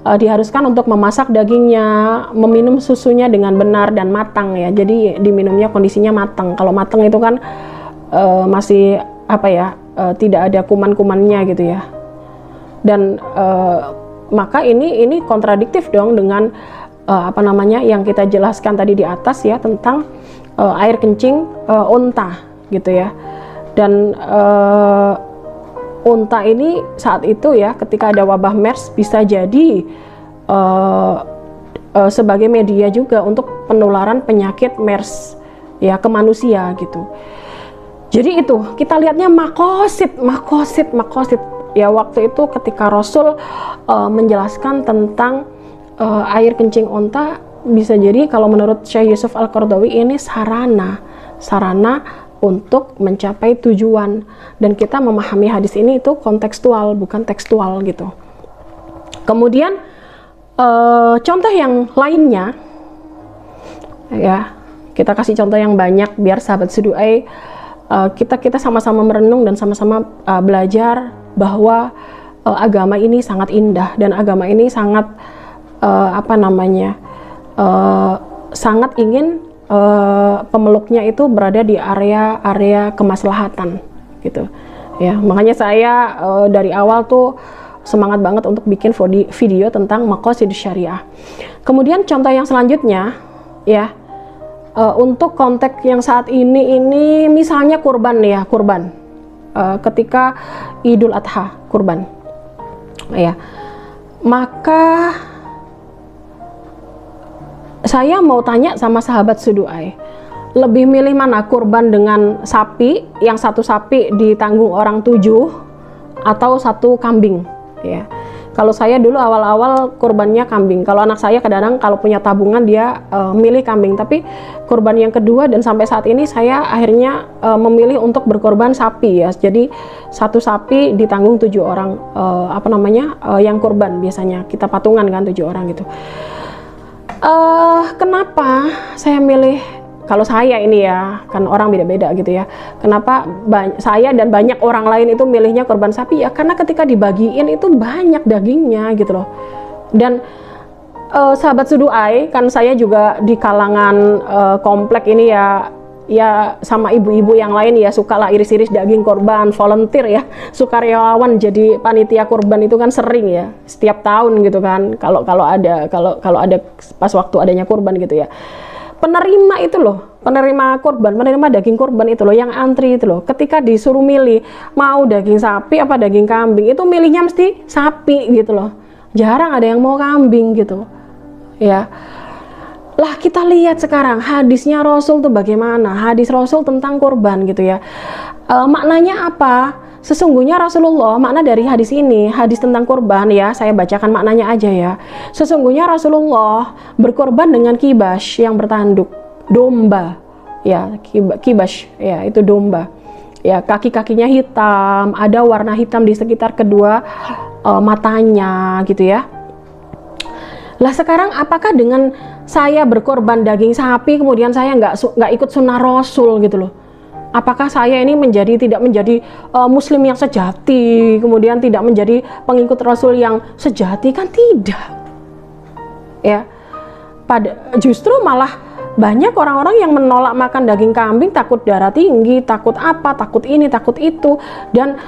diharuskan untuk memasak dagingnya, meminum susunya dengan benar dan matang ya. Jadi diminumnya kondisinya matang. Kalau matang itu kan masih apa ya, tidak ada kuman-kumannya gitu ya. Dan maka ini kontradiktif dong dengan apa namanya yang kita jelaskan tadi di atas ya tentang air kencing unta gitu ya. Dan unta ini saat itu ya ketika ada wabah MERS bisa jadi sebagai media juga untuk penularan penyakit MERS ya ke manusia gitu. Jadi itu kita lihatnya makosid ya waktu itu ketika Rasul menjelaskan tentang air kencing unta, bisa jadi kalau menurut Syekh Yusuf Al-Qaradawi ini sarana untuk mencapai tujuan, dan kita memahami hadis ini itu kontekstual bukan tekstual gitu. Kemudian contoh yang lainnya ya, kita kasih contoh yang banyak biar sahabat Sudu'ai kita sama-sama merenung dan sama-sama belajar bahwa agama ini sangat indah dan agama ini sangat apa namanya sangat ingin pemeluknya itu berada di area kemaslahatan gitu ya. Makanya saya dari awal tuh semangat banget untuk bikin video tentang maqasid syariah. Kemudian contoh yang selanjutnya ya, untuk konteks yang saat ini misalnya kurban ya, ketika Idul Adha kurban ya, maka saya mau tanya sama sahabat Sudu'ai, lebih milih mana, kurban dengan sapi yang satu sapi ditanggung orang 7 atau satu kambing ya. Kalau saya dulu awal-awal kurbannya kambing. Kalau anak saya kadang-kadang kalau punya tabungan dia milih kambing. Tapi kurban yang kedua dan sampai saat ini saya akhirnya memilih untuk berkorban sapi ya. Jadi satu sapi ditanggung 7 orang apa namanya yang kurban, biasanya kita patungan kan 7 orang gitu. Kenapa saya milih, kalau saya ini ya, kan orang beda-beda gitu ya, kenapa saya dan banyak orang lain itu milihnya korban sapi ya, karena ketika dibagiin itu banyak dagingnya gitu loh. Dan sahabat Sudu'ai, kan saya juga di kalangan komplek ini ya sama ibu-ibu yang lain ya, suka lah iris-iris daging korban, volunteer ya, sukarelawan jadi panitia korban itu kan sering ya, setiap tahun gitu kan, kalau ada pas waktu adanya korban gitu ya. Penerima itu loh, penerima korban, penerima daging korban itu loh, yang antri itu loh, ketika disuruh milih mau daging sapi apa daging kambing, itu milihnya mesti sapi gitu loh, jarang ada yang mau kambing gitu ya. Lah kita lihat sekarang hadisnya Rasul tuh bagaimana, hadis Rasul tentang korban gitu ya. Maknanya apa? Sesungguhnya Rasulullah, makna dari hadis ini, hadis tentang korban ya, saya bacakan maknanya aja ya. Sesungguhnya Rasulullah berkorban dengan kibash yang bertanduk, domba ya, kibash ya, itu domba ya, kaki-kakinya hitam, ada warna hitam di sekitar kedua matanya gitu ya. Lah sekarang apakah dengan saya berkorban daging sapi kemudian saya nggak ikut sunnah Rasul gitu loh? Apakah saya ini tidak menjadi muslim yang sejati, kemudian tidak menjadi pengikut Rasul yang sejati? Kan tidak ya. Justru malah banyak orang-orang yang menolak makan daging kambing, takut darah tinggi, takut apa, takut ini, takut itu. Dan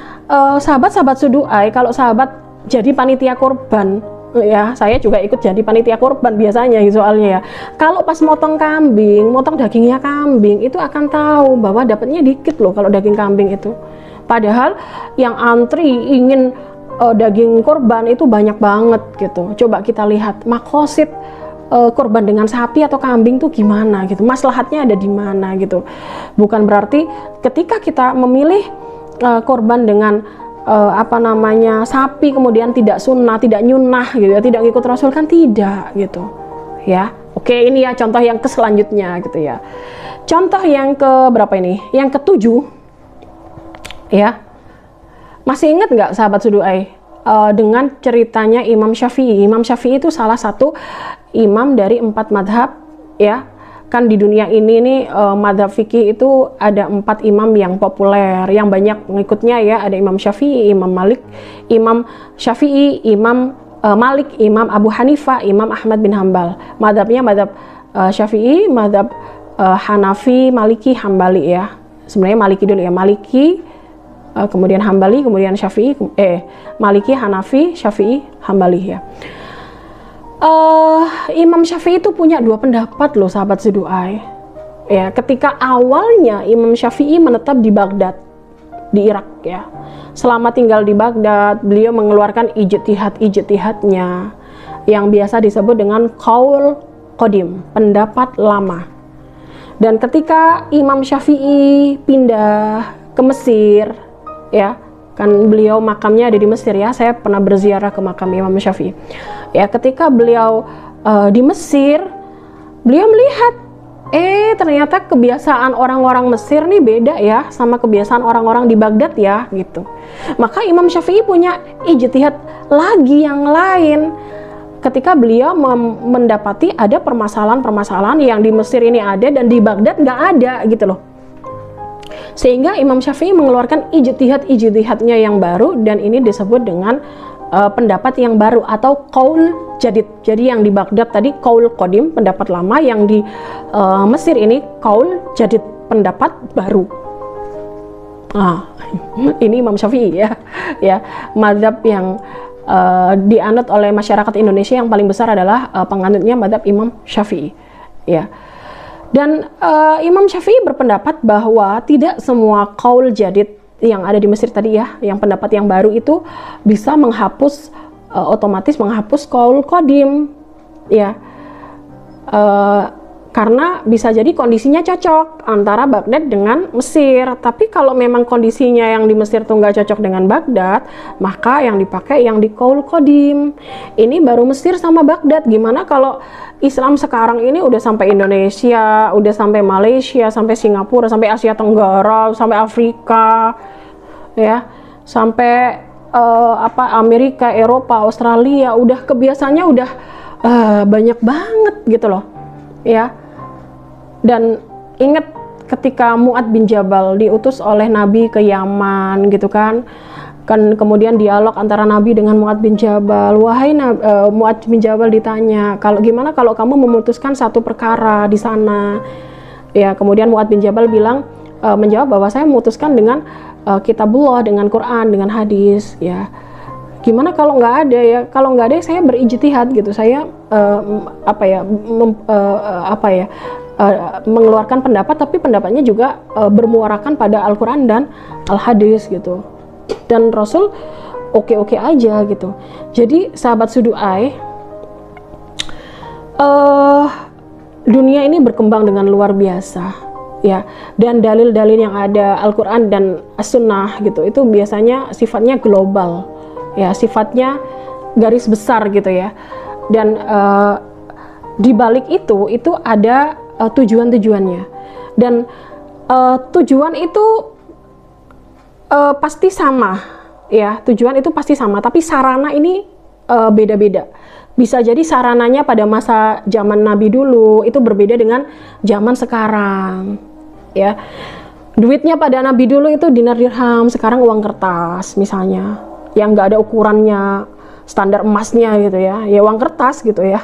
sahabat-sahabat Sudu'ai, kalau sahabat jadi panitia korban ya, saya juga ikut jadi panitia korban biasanya soalnya ya. Kalau pas motong kambing, motong dagingnya kambing, itu akan tahu bahwa dapatnya dikit loh kalau daging kambing itu. Padahal yang antri ingin daging korban itu banyak banget gitu. Coba kita lihat makosid korban dengan sapi atau kambing tuh gimana gitu, maslahatnya ada di mana gitu. Bukan berarti ketika kita memilih korban dengan apa namanya sapi kemudian tidak sunnah, tidak nyunnah gitu ya, tidak ikut Rasul, kan tidak gitu ya. Oke, ini ya contoh yang selanjutnya gitu ya. Contoh yang ke berapa ini? Yang ke-7 ya. Masih ingat nggak sahabat Sudu'ai dengan ceritanya Imam Syafi'i. Imam Syafi'i itu salah satu imam dari 4 madhab, ya. Kan di dunia ini nih madhab fikih itu ada 4 imam yang populer, yang banyak pengikutnya ya. Ada Imam Syafi'i, Imam Malik, Imam Syafi'i, Imam Malik, Imam Abu Hanifah, Imam Ahmad bin Hambal. Madhabnya madhab Syafi'i, madhab Hanafi, Maliki, Hambali ya. Sebenarnya Maliki dulu ya, Maliki, kemudian Hambali, kemudian Syafi'i, Maliki, Hanafi, Syafi'i, Hambali ya. Imam Syafi'i itu punya 2 pendapat loh sahabat Zudu'ai. Ya, ketika awalnya Imam Syafi'i menetap di Baghdad, di Irak ya. Selama tinggal di Baghdad, beliau mengeluarkan ijtihad-ijtihadnya yang biasa disebut dengan qaul qadim, pendapat lama. Dan ketika Imam Syafi'i pindah ke Mesir, ya kan beliau makamnya ada di Mesir ya, saya pernah berziarah ke makam Imam Syafi'i ya. Ketika beliau di Mesir, beliau melihat ternyata kebiasaan orang-orang Mesir nih beda ya sama kebiasaan orang-orang di Baghdad ya gitu. Maka Imam Syafi'i punya ijtihad lagi yang lain ketika beliau mendapati ada permasalahan-permasalahan yang di Mesir ini ada dan di Baghdad nggak ada gitu loh. Sehingga Imam Syafi'i mengeluarkan ijtihad-ijtihadnya yang baru, dan ini disebut dengan pendapat yang baru atau qaul jadid. Jadi yang di Baghdad tadi qaul qadim, pendapat lama, yang di Mesir ini qaul jadid, pendapat baru. Ini Imam Syafi'i ya. Ya, mazhab yang dianut oleh masyarakat Indonesia yang paling besar adalah penganutnya mazhab Imam Syafi'i. Ya. Dan Imam Syafi'i berpendapat bahwa tidak semua qaul jadid yang ada di Mesir tadi ya, yang pendapat yang baru itu bisa menghapus otomatis menghapus qaul qadim ya. Karena bisa jadi kondisinya cocok antara Baghdad dengan Mesir. Tapi kalau memang kondisinya yang di Mesir tuh nggak cocok dengan Baghdad, maka yang dipakai yang di qaul qadim. Ini baru Mesir sama Baghdad. Gimana kalau Islam sekarang ini udah sampai Indonesia, udah sampai Malaysia, sampai Singapura, sampai Asia Tenggara, sampai Afrika, ya, sampai Amerika, Eropa, Australia, udah kebiasaannya udah banyak banget gitu loh, ya. Dan ingat ketika Mu'adz bin Jabal diutus oleh Nabi ke Yaman gitu kan kemudian dialog antara Nabi dengan Mu'adz bin Jabal. Wahai Mu'adz bin Jabal ditanya, gimana kalau kamu memutuskan satu perkara di sana? Ya, kemudian Mu'adz bin Jabal menjawab bahwa saya memutuskan dengan kitabullah, dengan Quran, dengan hadis ya. Gimana kalau nggak ada ya? Kalau nggak ada saya berijtihad gitu. Saya mengeluarkan pendapat, tapi pendapatnya juga bermuarakan pada Al-Quran dan Al-Hadis gitu. Dan Rasul oke-oke aja gitu. Jadi sahabat Zudu'ai, dunia ini berkembang dengan luar biasa ya. Dan dalil-dalil yang ada Al-Quran dan As-Sunnah gitu, itu biasanya sifatnya global ya, sifatnya garis besar gitu ya. Dan di balik itu ada tujuan-tujuannya, dan tujuan itu pasti sama ya, tujuan itu pasti sama, tapi sarana ini beda-beda. Bisa jadi sarananya pada masa zaman Nabi dulu itu berbeda dengan zaman sekarang ya. Duitnya pada Nabi dulu itu dinar dirham, sekarang uang kertas misalnya, yang nggak ada ukurannya, standar emasnya gitu ya, ya uang kertas gitu ya.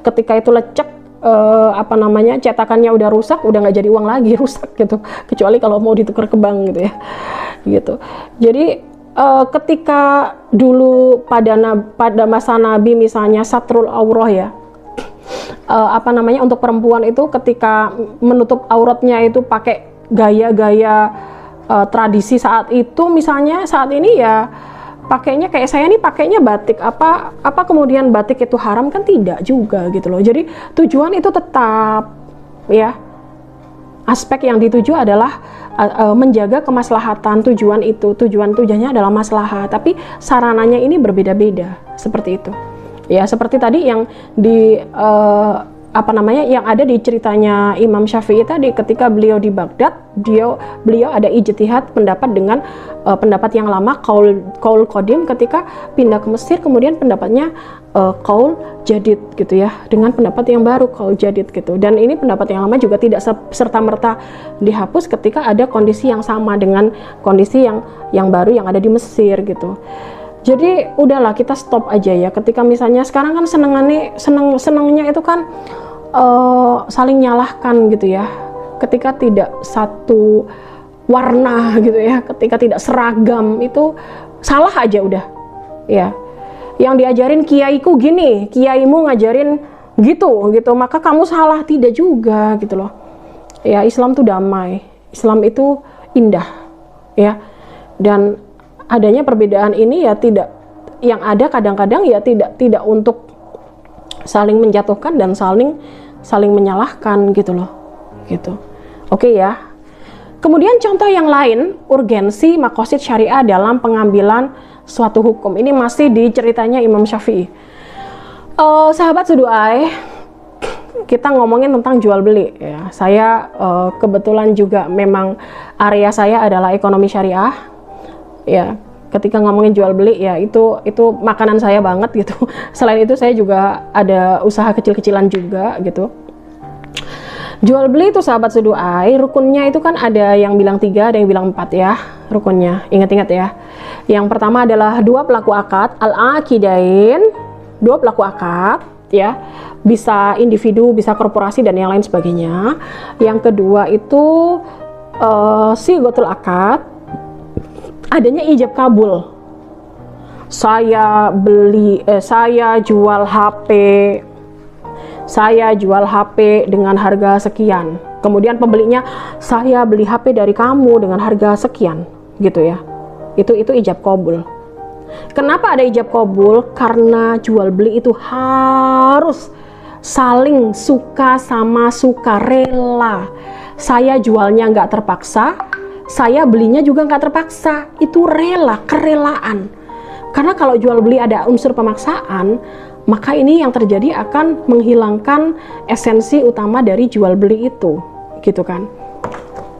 Ketika itu lecek, cetakannya udah rusak, udah nggak jadi uang lagi, rusak gitu, kecuali kalau mau ditukar ke bank gitu ya, gitu. Jadi ketika dulu pada masa Nabi misalnya satrul aurah ya, untuk perempuan itu ketika menutup auratnya itu pakai gaya-gaya tradisi saat itu, misalnya saat ini ya pakainya kayak saya nih pakainya batik, apa kemudian batik itu haram? Kan tidak juga gitu loh. Jadi tujuan itu tetap ya, aspek yang dituju adalah menjaga kemaslahatan. Tujuannya adalah maslahat, tapi sarananya ini berbeda-beda seperti itu ya. Seperti tadi yang apa namanya yang ada di ceritanya Imam Syafi'i tadi, ketika beliau di Baghdad, beliau ada ijtihad pendapat dengan pendapat yang lama, qaul qadim. Ketika pindah ke Mesir, kemudian pendapatnya qaul jadid gitu ya, dengan pendapat yang baru, qaul jadid gitu. Dan ini pendapat yang lama juga tidak serta-merta dihapus ketika ada kondisi yang sama dengan kondisi yang baru yang ada di Mesir gitu. Jadi udahlah, kita stop aja ya. Ketika misalnya sekarang kan senengnya itu kan saling nyalahkan gitu ya. Ketika tidak satu warna gitu ya, ketika tidak seragam, itu salah aja udah. Ya. Yang diajarin kiaiku gini, kiaimu ngajarin gitu, maka kamu salah, tidak juga gitu loh. Ya, Islam tuh damai. Islam itu indah. Ya. Dan adanya perbedaan ini ya tidak, yang ada kadang-kadang ya tidak untuk saling menjatuhkan dan saling menyalahkan gitu loh, gitu. Oke ya. Kemudian contoh yang lain, urgensi maqasid syariah dalam pengambilan suatu hukum. Ini masih di ceritanya Imam Syafi'i. Sahabat Sudu'ai, kita ngomongin tentang jual beli ya. Saya kebetulan juga memang area saya adalah ekonomi syariah. Ya, ketika ngomongin jual beli ya itu makanan saya banget gitu. Selain itu saya juga ada usaha kecil-kecilan juga gitu. Jual beli itu sahabat Sudu'ai, rukunnya itu kan ada yang bilang 3, ada yang bilang 4 ya rukunnya. Ingat-ingat ya. Yang pertama adalah 2 pelaku akad, al-aqidain, 2 pelaku akad ya. Bisa individu, bisa korporasi dan yang lain sebagainya. Yang kedua itu sighatul akad, adanya ijab kabul. Saya jual HP dengan harga sekian. Kemudian pembelinya, saya beli HP dari kamu dengan harga sekian, gitu ya. Itu ijab kabul. Kenapa ada ijab kabul? Karena jual beli itu harus saling suka sama suka, rela. Saya jualnya nggak terpaksa, saya belinya juga nggak terpaksa. Itu rela, kerelaan. Karena kalau jual beli ada unsur pemaksaan, maka ini yang terjadi akan menghilangkan esensi utama dari jual beli itu, gitu kan.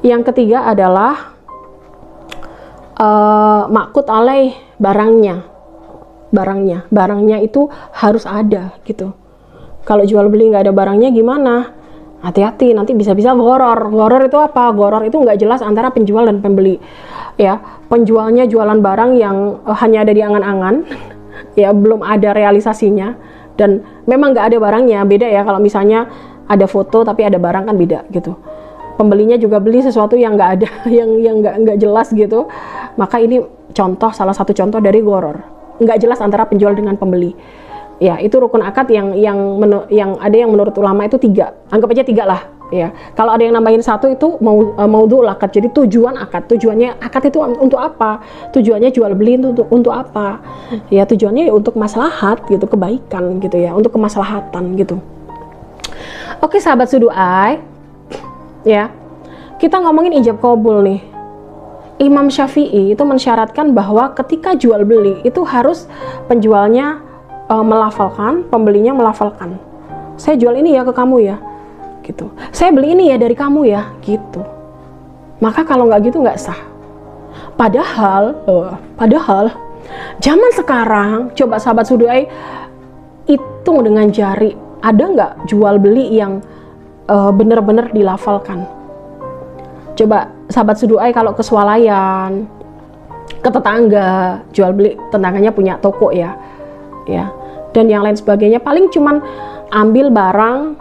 Yang ketiga adalah ma'qud alaih, barangnya itu harus ada gitu. Kalau jual beli nggak ada barangnya gimana? Hati-hati, nanti bisa-bisa goror. Goror itu apa? Goror itu nggak jelas antara penjual dan pembeli. Ya, penjualnya jualan barang yang hanya ada di angan-angan, ya belum ada realisasinya, dan memang nggak ada barangnya. Beda ya kalau misalnya ada foto tapi ada barang, kan beda gitu. Pembelinya juga beli sesuatu yang nggak ada, yang nggak jelas gitu. Maka ini salah satu contoh dari goror. Nggak jelas antara penjual dengan pembeli. Ya, itu rukun akad yang ada yang menurut ulama itu 3. Anggap aja 3 lah. Ya, kalau ada yang nambahin 1 itu maudhu'ul akad. Jadi tujuan akad. Tujuannya akad itu untuk apa? Tujuannya jual beli itu untuk apa? Ya, tujuannya ya untuk maslahat gitu, kebaikan gitu ya, untuk kemaslahatan gitu. Oke, sahabat Sudu'ai. Ya. Kita ngomongin ijab kabul nih. Imam Syafi'i itu mensyaratkan bahwa ketika jual beli itu harus penjualnya melafalkan, pembelinya melafalkan. Saya jual ini ya ke kamu ya, gitu. Saya beli ini ya dari kamu ya, gitu. Maka kalau nggak gitu nggak sah. Padahal zaman sekarang, coba sahabat Sudu'ai hitung dengan jari, ada nggak jual beli yang benar-benar dilafalkan? Coba sahabat Sudu'ai kalau ke swalayan, ke tetangga, jual beli, tetangganya punya toko ya, dan yang lain sebagainya, paling cuman ambil barang,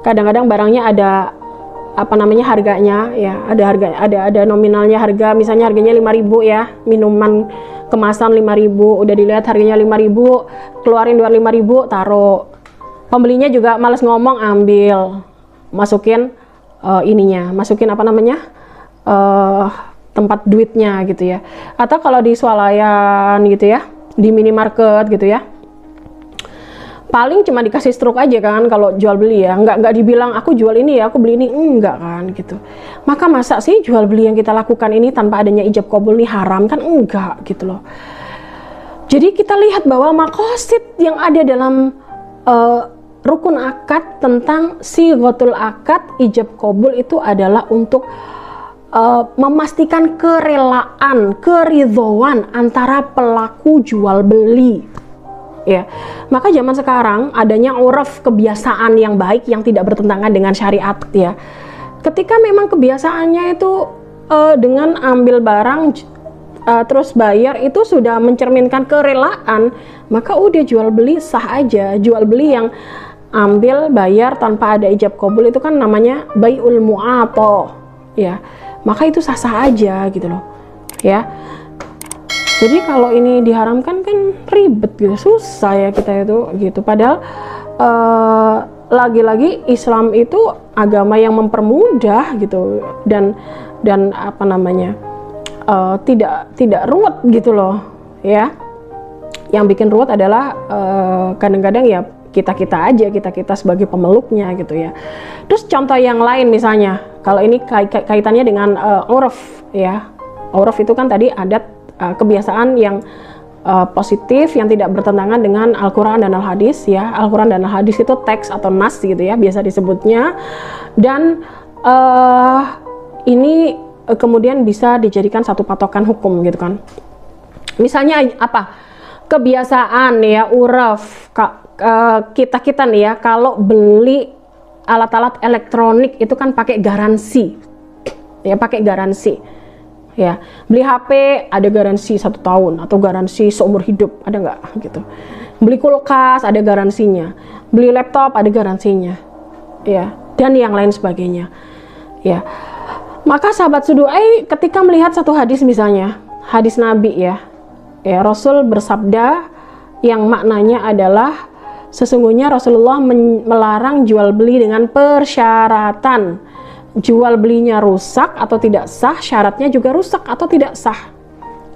kadang-kadang barangnya ada harganya ya, ada nominalnya harga, misalnya harganya 5.000 ya, minuman kemasan 5.000, udah dilihat harganya 5.000, keluarin 25.000, taruh. Pembelinya juga males ngomong, ambil, masukin tempat duitnya gitu ya. Atau kalau di swalayan gitu ya, di minimarket gitu ya, paling cuma dikasih struk aja kan kalau jual beli ya, nggak dibilang aku jual ini ya, aku beli ini, enggak kan gitu. Maka masa sih jual beli yang kita lakukan ini tanpa adanya ijab kabul ini haram? Kan enggak gitu loh. Jadi kita lihat bahwa maqasid yang ada dalam rukun akad, tentang sighatul akad, ijab qabul itu adalah untuk memastikan kerelaan, keridhoan antara pelaku jual beli. Ya, maka zaman sekarang adanya uraf, kebiasaan yang baik yang tidak bertentangan dengan syariat ya. Ketika memang kebiasaannya itu dengan ambil barang terus bayar itu sudah mencerminkan kerelaan, maka udah jual beli sah aja. Jual beli yang ambil bayar tanpa ada ijab qabul itu kan namanya bai'ul mu'ata ya. Maka itu sah-sah aja gitu loh ya. Jadi kalau ini diharamkan kan ribet gitu, susah ya kita itu gitu. Padahal lagi-lagi Islam itu agama yang mempermudah gitu, dan apa namanya tidak ruwet gitu loh ya. Yang bikin ruwet adalah kadang-kadang ya kita sebagai pemeluknya gitu ya. Terus contoh yang lain misalnya, kalau ini kaitannya dengan uruf ya. Uruf itu kan tadi adat, kebiasaan yang positif yang tidak bertentangan dengan Al-Quran dan Al-Hadis ya. Al-Quran dan Al-Hadis itu teks atau nas gitu ya biasa disebutnya, dan ini kemudian bisa dijadikan satu patokan hukum gitu kan. Misalnya apa? Kebiasaan ya, uraf kita nih ya, kalau beli alat-alat elektronik itu kan pakai garansi ya, pakai garansi ya. Beli HP ada garansi 1 tahun atau garansi seumur hidup, ada nggak gitu. Beli kulkas ada garansinya, beli laptop ada garansinya ya, dan yang lain sebagainya ya. Maka sahabat Sudu'ai ketika melihat satu hadis, misalnya hadis Nabi ya, Rasul bersabda yang maknanya adalah sesungguhnya Rasulullah melarang jual beli dengan persyaratan. Jual belinya rusak atau tidak sah, syaratnya juga rusak atau tidak sah.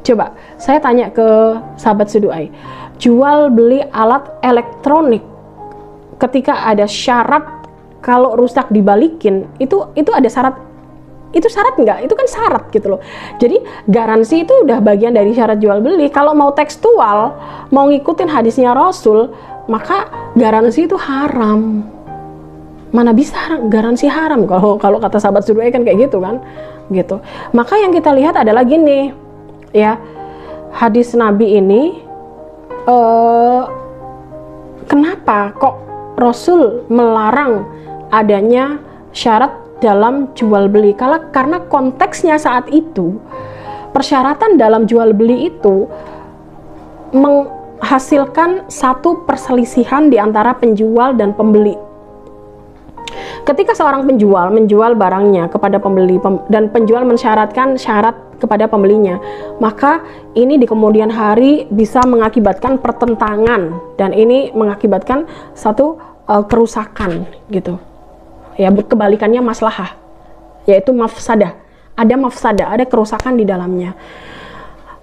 Coba saya tanya ke sahabat Sudu'ai, jual beli alat elektronik ketika ada syarat kalau rusak dibalikin, itu ada syarat. Itu syarat nggak? Itu kan syarat gitu loh. Jadi garansi itu udah bagian dari syarat jual beli. Kalau mau tekstual, mau ngikutin hadisnya Rasul, maka garansi itu haram. Mana bisa garansi haram kalau kata sahabat Sudu'ai kan kayak gitu kan, gitu. Maka yang kita lihat adalah gini ya, hadis Nabi ini kenapa kok Rasul melarang adanya syarat dalam jual beli? Karena konteksnya saat itu persyaratan dalam jual beli itu menghasilkan satu perselisihan di antara penjual dan pembeli. Ketika seorang penjual menjual barangnya kepada pembeli dan penjual mensyaratkan syarat kepada pembelinya, maka ini di kemudian hari bisa mengakibatkan pertentangan, dan ini mengakibatkan satu kerusakan gitu ya. Kebalikannya maslahah, yaitu mafsadah. Ada mafsadah, ada kerusakan di dalamnya.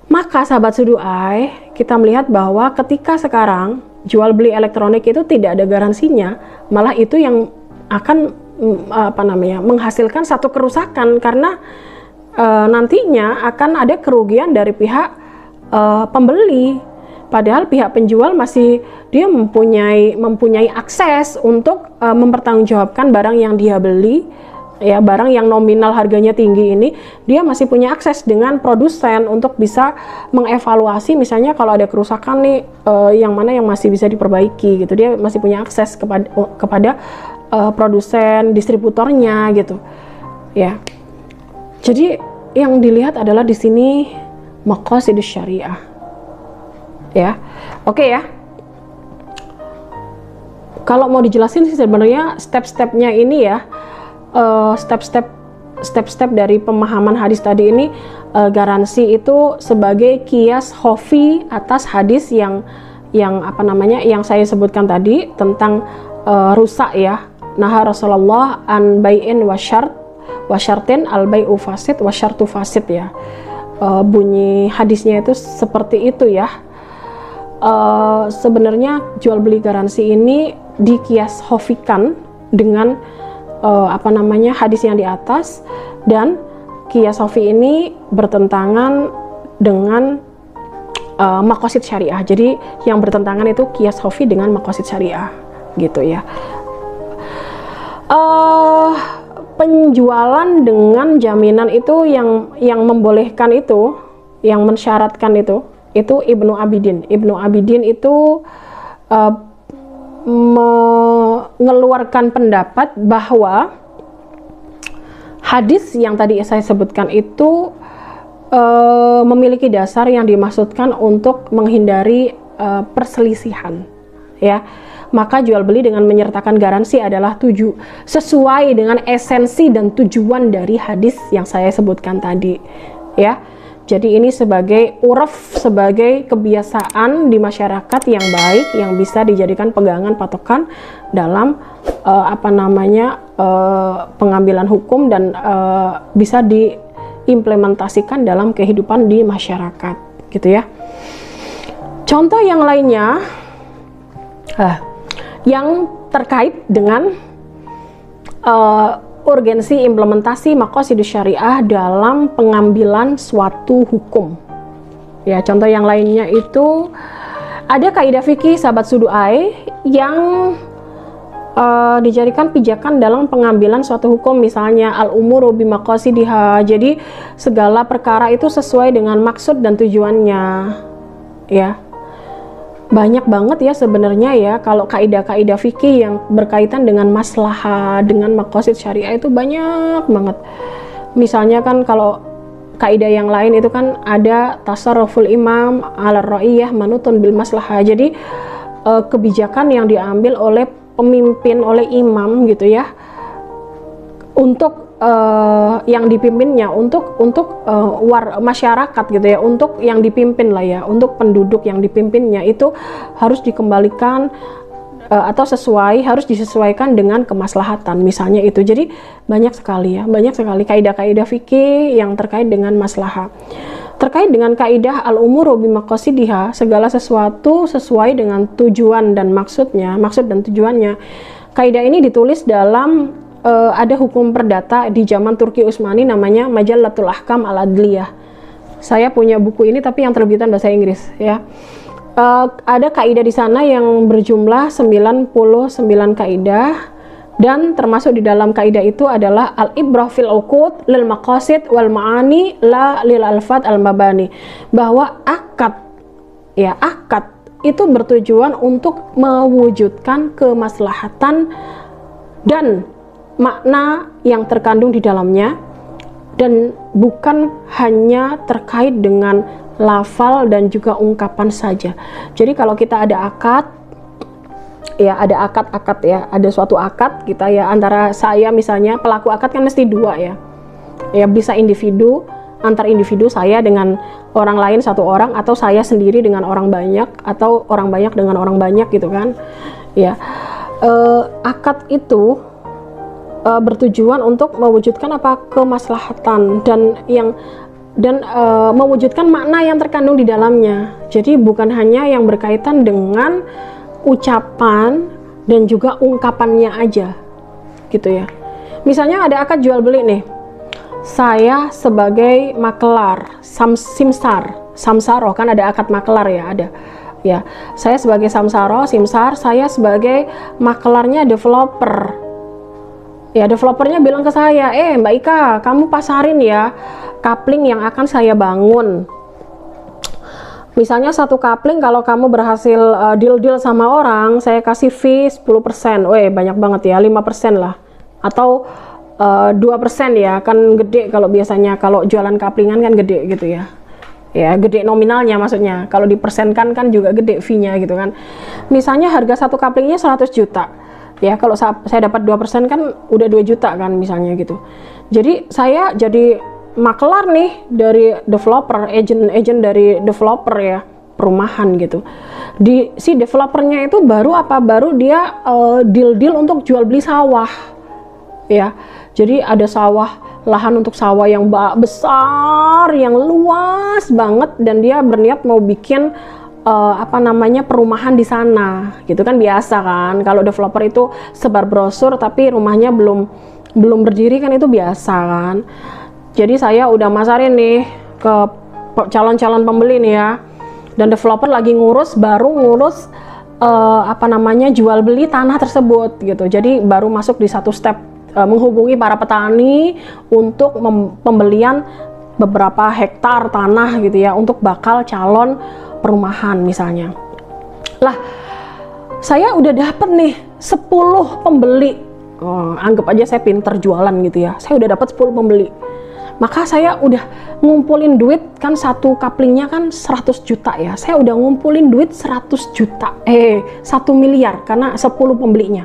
Maka sahabat Sudu'ai, kita melihat bahwa ketika sekarang jual beli elektronik itu tidak ada garansinya, malah itu yang akan menghasilkan satu kerusakan, karena nantinya akan ada kerugian dari pihak pembeli. Padahal pihak penjual masih dia mempunyai akses untuk mempertanggungjawabkan barang yang dia beli ya, barang yang nominal harganya tinggi ini, dia masih punya akses dengan produsen untuk bisa mengevaluasi, misalnya kalau ada kerusakan nih yang mana yang masih bisa diperbaiki gitu, dia masih punya akses kepada produsen, distributornya gitu ya. Jadi yang dilihat adalah di sini maqasidus syariah ya. Oke ya, kalau mau dijelasin sih sebenarnya step-stepnya ini ya, step-step dari pemahaman hadis tadi ini, garansi itu sebagai kias khafi atas hadis yang yang saya sebutkan tadi tentang rusak ya. Nah, Rasulullah an bai'in wa syartin al bai'u fasid wa syartu fasid ya. Bunyi hadisnya itu seperti itu ya. Sebenarnya jual beli garansi ini dikias khafikan dengan hadis yang di atas, dan kias khafi ini bertentangan dengan maqasid syariah. Jadi yang bertentangan itu kias khafi dengan maqasid syariah gitu ya. Penjualan dengan jaminan itu yang membolehkan itu, yang mensyaratkan itu Ibnu Abidin. Ibnu Abidin itu mengeluarkan pendapat bahwa hadis yang tadi saya sebutkan itu memiliki dasar yang dimaksudkan untuk menghindari perselisihan, ya. Maka jual beli dengan menyertakan garansi adalah sesuai dengan esensi dan tujuan dari hadis yang saya sebutkan tadi, ya. Jadi ini sebagai uruf, sebagai kebiasaan di masyarakat yang baik, yang bisa dijadikan pegangan patokan dalam pengambilan hukum dan bisa diimplementasikan dalam kehidupan di masyarakat, gitu ya. Contoh yang lainnya, yang terkait dengan urgensi implementasi maqasidus syariah dalam pengambilan suatu hukum. Ya, contoh yang lainnya itu ada kaidah fikih sahabat sudu'ai yang dijadikan pijakan dalam pengambilan suatu hukum, misalnya al-umuru bimaqasidiha. Jadi segala perkara itu sesuai dengan maksud dan tujuannya, ya. Banyak banget ya sebenarnya ya, kalau kaidah-kaidah fikih yang berkaitan dengan maslahah, dengan maqasid syariah itu banyak banget. Misalnya kan kalau kaidah yang lain itu kan ada tasarruful imam ala ra'iyah manutun bil maslahah. Jadi kebijakan yang diambil oleh pemimpin, oleh imam gitu ya, untuk yang dipimpinnya, untuk masyarakat gitu ya, untuk yang dipimpin lah ya, untuk penduduk yang dipimpinnya itu harus dikembalikan atau harus disesuaikan dengan kemaslahatan, misalnya itu. Jadi banyak sekali kaidah-kaidah fikih yang terkait dengan maslahah. Terkait dengan kaidah al-umuru bimaqasidiha, segala sesuatu sesuai dengan tujuan dan maksud dan tujuannya. Kaidah ini ditulis dalam ada hukum perdata di zaman Turki Utsmani, namanya Majallatul Ahkam Al-Adliyah. Saya punya buku ini tapi yang terbitan bahasa Inggris ya. Ada kaidah di sana yang berjumlah 99 kaidah, dan termasuk di dalam kaidah itu adalah al-ibrah fil uqud lil maqasid wal ma'ani la lil alfat al mabani, bahwa akad itu bertujuan untuk mewujudkan kemaslahatan dan makna yang terkandung di dalamnya, dan bukan hanya terkait dengan lafal dan juga ungkapan saja. Jadi kalau kita ada akad ya, ada akad ya, ada suatu akad kita ya, antara saya misalnya, pelaku akad kan mesti dua ya, bisa antar individu, saya dengan orang lain satu orang, atau saya sendiri dengan orang banyak, atau orang banyak dengan orang banyak gitu kan ya. Akad itu bertujuan untuk mewujudkan kemaslahatan dan mewujudkan makna yang terkandung di dalamnya. Jadi bukan hanya yang berkaitan dengan ucapan dan juga ungkapannya aja gitu ya. Misalnya ada akad jual beli nih, saya sebagai makelar samsaro, kan ada akad makelar ya, ada ya. Saya sebagai samsaro, saya sebagai makelarnya developer. Ya, developernya bilang ke saya, Mbak Ika, kamu pasarin ya kapling yang akan saya bangun. Misalnya satu kapling kalau kamu berhasil deal sama orang, saya kasih fee 10%. Banyak banget ya, 5% lah. Atau 2% ya, kan gede kalau biasanya kalau jualan kaplingan kan gede gitu ya. Ya, gede nominalnya maksudnya. Kalau dipersenkan kan juga gede fee-nya gitu kan. Misalnya harga satu kaplingnya 100 juta. Ya, kalau saya dapat 2% kan udah 2 juta kan misalnya gitu. Jadi saya jadi makelar nih dari developer, agent dari developer ya, perumahan gitu. Si developernya itu baru dia deal untuk jual beli sawah. Ya. Jadi ada lahan untuk sawah yang besar, yang luas banget, dan dia berniat mau bikin perumahan di sana gitu kan. Biasa kan kalau developer itu sebar brosur tapi rumahnya belum berdiri kan, itu biasa kan. Jadi saya udah masarin nih ke calon-calon pembeli nih ya, dan developer lagi baru ngurus apa namanya, jual beli tanah tersebut gitu. Jadi baru masuk di satu step menghubungi para petani untuk pembelian beberapa hektar tanah gitu ya untuk bakal calon perumahan misalnya. Lah, saya udah dapet nih 10 pembeli. Anggap aja saya pinter jualan gitu ya. Saya udah dapat 10 pembeli. Maka saya udah ngumpulin duit, kan satu kaplingnya kan 100 juta ya. Saya udah ngumpulin duit 100 juta. 1 miliar karena 10 pembelinya.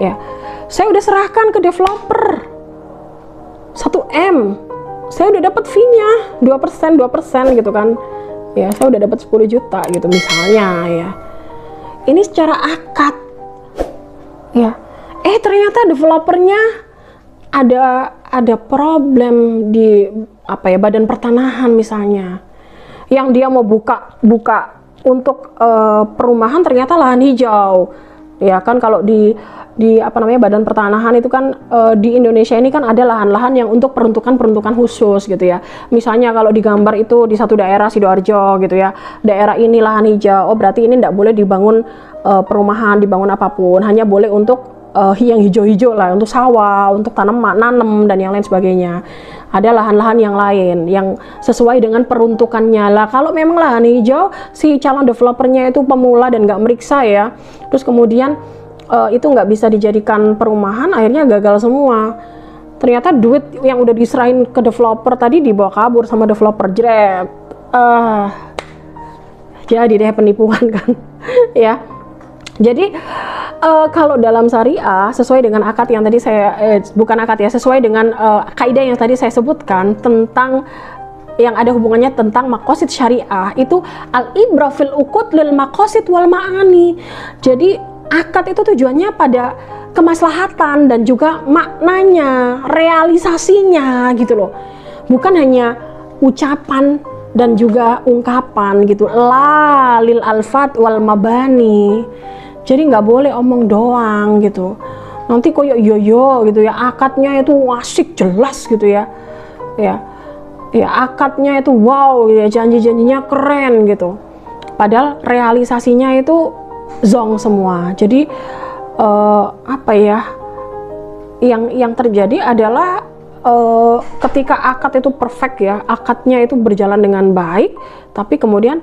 Ya. Saya udah serahkan ke developer 1 M. Saya udah dapat fee-nya 2% gitu kan. Ya, saya udah dapat 10 juta gitu misalnya ya. Ini secara akad. Ya. Ternyata developernya ada problem di badan pertanahan misalnya, yang dia mau buka untuk perumahan ternyata lahan hijau ya kan. Kalau di badan pertanahan itu kan di Indonesia ini kan ada lahan-lahan yang untuk peruntukan khusus gitu ya. Misalnya kalau di gambar itu di satu daerah Sidoarjo gitu ya, daerah ini lahan hijau, berarti ini tidak boleh dibangun perumahan, dibangun apapun, hanya boleh untuk yang hijau-hijau lah, untuk sawah, untuk nanam dan yang lain sebagainya. Ada lahan-lahan yang lain yang sesuai dengan peruntukannya lah. Kalau memang lahan hijau, si calon developernya itu pemula dan nggak meriksa ya, terus kemudian itu nggak bisa dijadikan perumahan, akhirnya gagal semua. Ternyata duit yang udah diserahin ke developer tadi dibawa kabur sama developer, jret. Jadi deh penipuan kan ya. Jadi kalau dalam syariah sesuai dengan akad yang tadi saya bukan akad ya, sesuai dengan kaidah yang tadi saya sebutkan tentang yang ada hubungannya tentang maqasid syariah, itu al-ibrah fil uqud lil maqasid wal ma'ani. Jadi akad itu tujuannya pada kemaslahatan dan juga maknanya, realisasinya gitu loh. Bukan hanya ucapan dan juga ungkapan gitu. La lil alfat wal mabani. Jadi nggak boleh omong doang gitu. Nanti koyo yo gitu ya. Akadnya itu asik jelas gitu ya. Ya akadnya itu wow ya, janji-janjinya keren gitu. Padahal realisasinya itu zong semua. Jadi yang terjadi adalah ketika akad itu perfect ya, akadnya itu berjalan dengan baik, tapi kemudian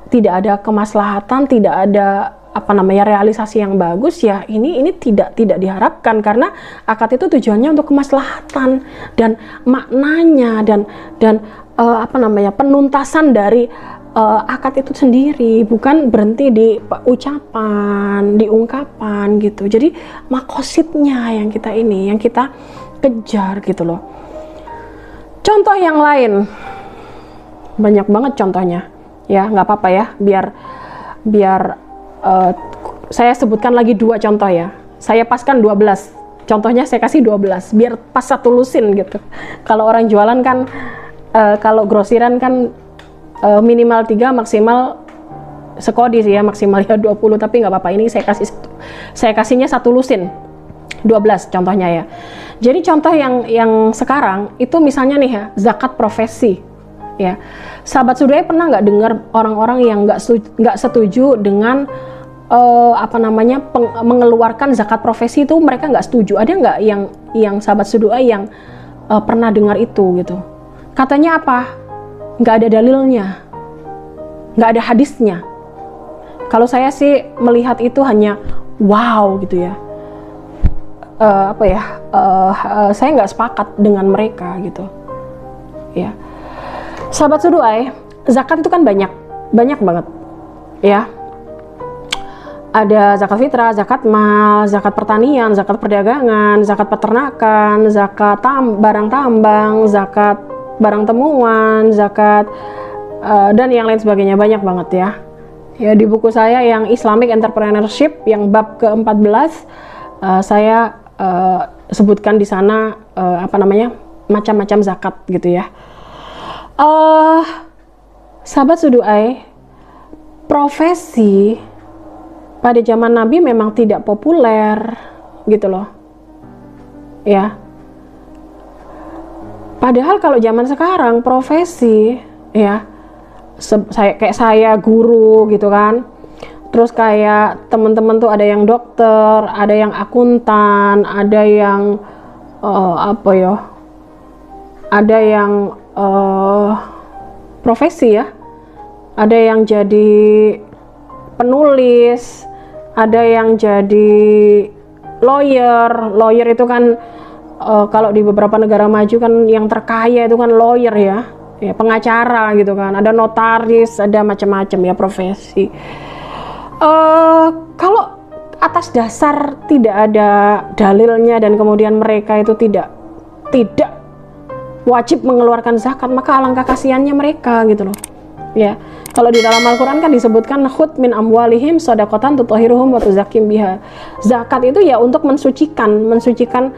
tidak ada kemaslahatan, tidak ada realisasi yang bagus ya, ini tidak diharapkan, karena akad itu tujuannya untuk kemaslahatan dan maknanya dan penuntasan dari akad itu sendiri, bukan berhenti di ucapan, di ungkapan gitu. Jadi makosidnya yang kita kejar gitu loh. Contoh yang lain banyak banget contohnya ya, nggak apa-apa ya, biar saya sebutkan lagi 2 contoh ya. Saya paskan 12 contohnya, saya kasih 12 biar pas satu lusin gitu. Kalau orang jualan kan kalau grosiran kan minimal 3, maksimal sekodi sih ya, maksimal ya 20, tapi nggak apa-apa, ini saya kasihnya satu lusin 12 contohnya ya. Jadi contoh yang sekarang itu misalnya nih ya, zakat profesi ya. Sahabat Sudai pernah nggak dengar orang-orang yang nggak setuju dengan mengeluarkan zakat profesi itu, mereka nggak setuju? Ada nggak yang sahabat Sudai yang pernah dengar itu gitu? Katanya apa? Nggak ada dalilnya, nggak ada hadisnya. Kalau saya sih melihat itu hanya wow gitu ya. Saya nggak sepakat dengan mereka gitu ya. Sahabat Suduai, zakat itu kan banyak banget ya. Ada zakat fitrah, zakat mal, zakat pertanian, zakat perdagangan, zakat peternakan, zakat barang tambang, zakat barang temuan, zakat dan yang lain sebagainya, banyak banget ya. Ya, di buku saya yang Islamic Entrepreneurship yang bab ke-14 saya sebutkan di sana macam-macam zakat gitu ya. Sahabat Suduai, profesi pada zaman Nabi memang tidak populer gitu loh ya. Padahal kalau zaman sekarang profesi ya, kayak saya guru gitu kan, Terus kayak teman-teman tuh ada yang dokter, ada yang akuntan, ada yang apa ya, ada yang profesi ya, ada yang jadi penulis, ada yang jadi lawyer itu kan kalau di beberapa negara maju kan yang terkaya itu kan lawyer ya, pengacara gitu kan, ada notaris, ada macam-macam ya profesi. Kalau atas dasar tidak ada dalilnya dan kemudian mereka itu tidak wajib mengeluarkan zakat, maka alangkah kasihannya mereka gitu loh ya. Kalau di dalam Al-Quran kan disebutkan khud min amwalihim shadaqatan tutahhiruhum wa tuzakkim biha. Zakat itu ya untuk mensucikan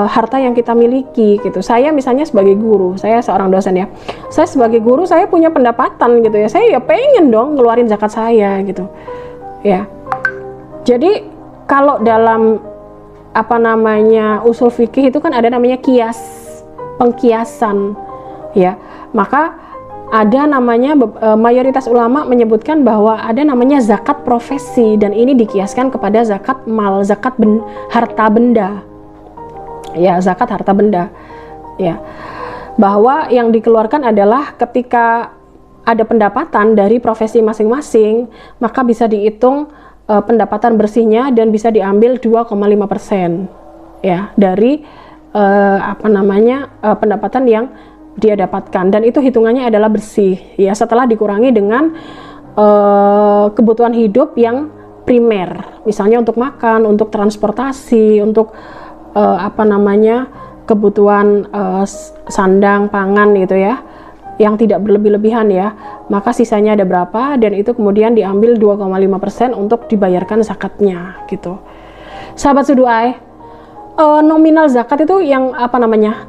harta yang kita miliki gitu. Saya misalnya sebagai guru, saya seorang dosen ya, saya sebagai guru saya punya pendapatan gitu ya, saya ya pengen dong ngeluarin zakat saya gitu ya. Jadi kalau dalam apa namanya usul fikih itu kan ada namanya kias, pengkiasan ya, maka ada namanya mayoritas ulama menyebutkan bahwa ada namanya zakat profesi, dan ini dikiaskan kepada zakat mal, zakat harta benda ya, zakat harta benda ya, bahwa yang dikeluarkan adalah ketika ada pendapatan dari profesi masing-masing, maka bisa dihitung pendapatan bersihnya dan bisa diambil 2,5% ya dari apa namanya pendapatan yang dia dapatkan, dan itu hitungannya adalah bersih ya, setelah dikurangi dengan kebutuhan hidup yang primer, misalnya untuk makan, untuk transportasi, untuk apa namanya kebutuhan sandang, pangan gitu ya, yang tidak berlebih-lebihan ya, maka sisanya ada berapa, dan itu kemudian diambil 2,5% untuk dibayarkan zakatnya gitu. Sahabat Suduai, nominal zakat itu yang apa namanya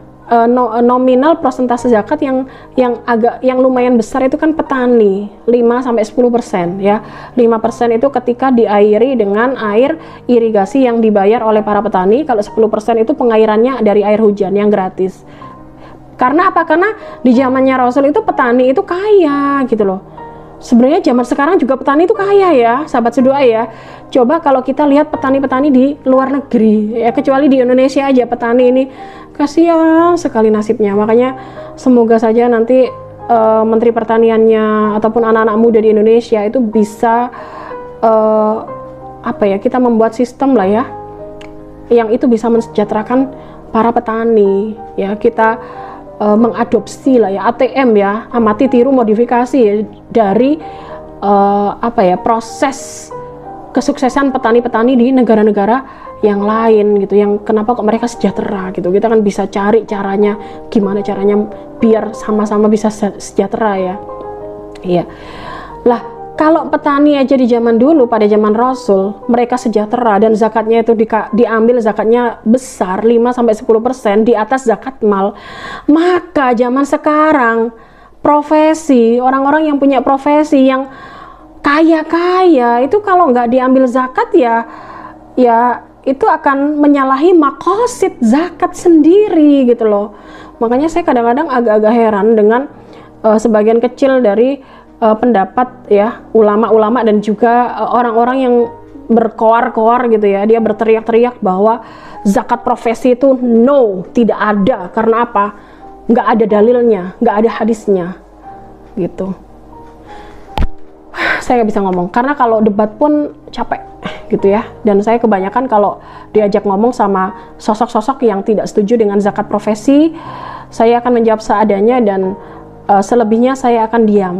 nominal persentase zakat yang lumayan besar itu kan petani, 5-10% ya. 5% itu ketika diairi dengan air irigasi yang dibayar oleh para petani. Kalau 10% itu pengairannya dari air hujan yang gratis. Karena apa? Karena di zamannya Rasul itu petani itu kaya gitu loh. Sebenarnya zaman sekarang juga petani itu kaya ya, sahabat Suduai ya. Coba kalau kita lihat petani-petani di luar negeri ya, kecuali di Indonesia aja petani ini kasihan sekali nasibnya. Makanya semoga saja nanti Menteri Pertaniannya ataupun anak-anak muda di Indonesia itu bisa apa ya, kita membuat sistem lah ya, yang itu bisa mensejahterakan para petani ya. Kita mengadopsi lah ya ATM ya, amati tiru modifikasi ya, dari apa ya, proses kesuksesan petani-petani di negara-negara yang lain gitu, yang kenapa kok mereka sejahtera gitu. Kita kan bisa cari caranya, gimana caranya biar sama-sama bisa sejahtera ya. Iya. Lah, kalau petani aja di zaman dulu pada zaman Rasul mereka sejahtera dan zakatnya itu diambil zakatnya besar 5-10% di atas zakat mal, maka zaman sekarang profesi, orang-orang yang punya profesi yang kaya-kaya itu kalau nggak diambil zakat ya itu akan menyalahi maqasid zakat sendiri gitu loh. Makanya saya kadang-kadang agak-agak heran dengan sebagian kecil dari pendapat ya ulama-ulama dan juga orang-orang yang berkoar-koar gitu ya, dia berteriak-teriak bahwa zakat profesi itu no, tidak ada. Karena apa? Nggak ada dalilnya, nggak ada hadisnya gitu. Saya nggak bisa ngomong karena kalau debat pun capek gitu ya, dan saya kebanyakan kalau diajak ngomong sama sosok-sosok yang tidak setuju dengan zakat profesi, saya akan menjawab seadanya, dan selebihnya saya akan diam.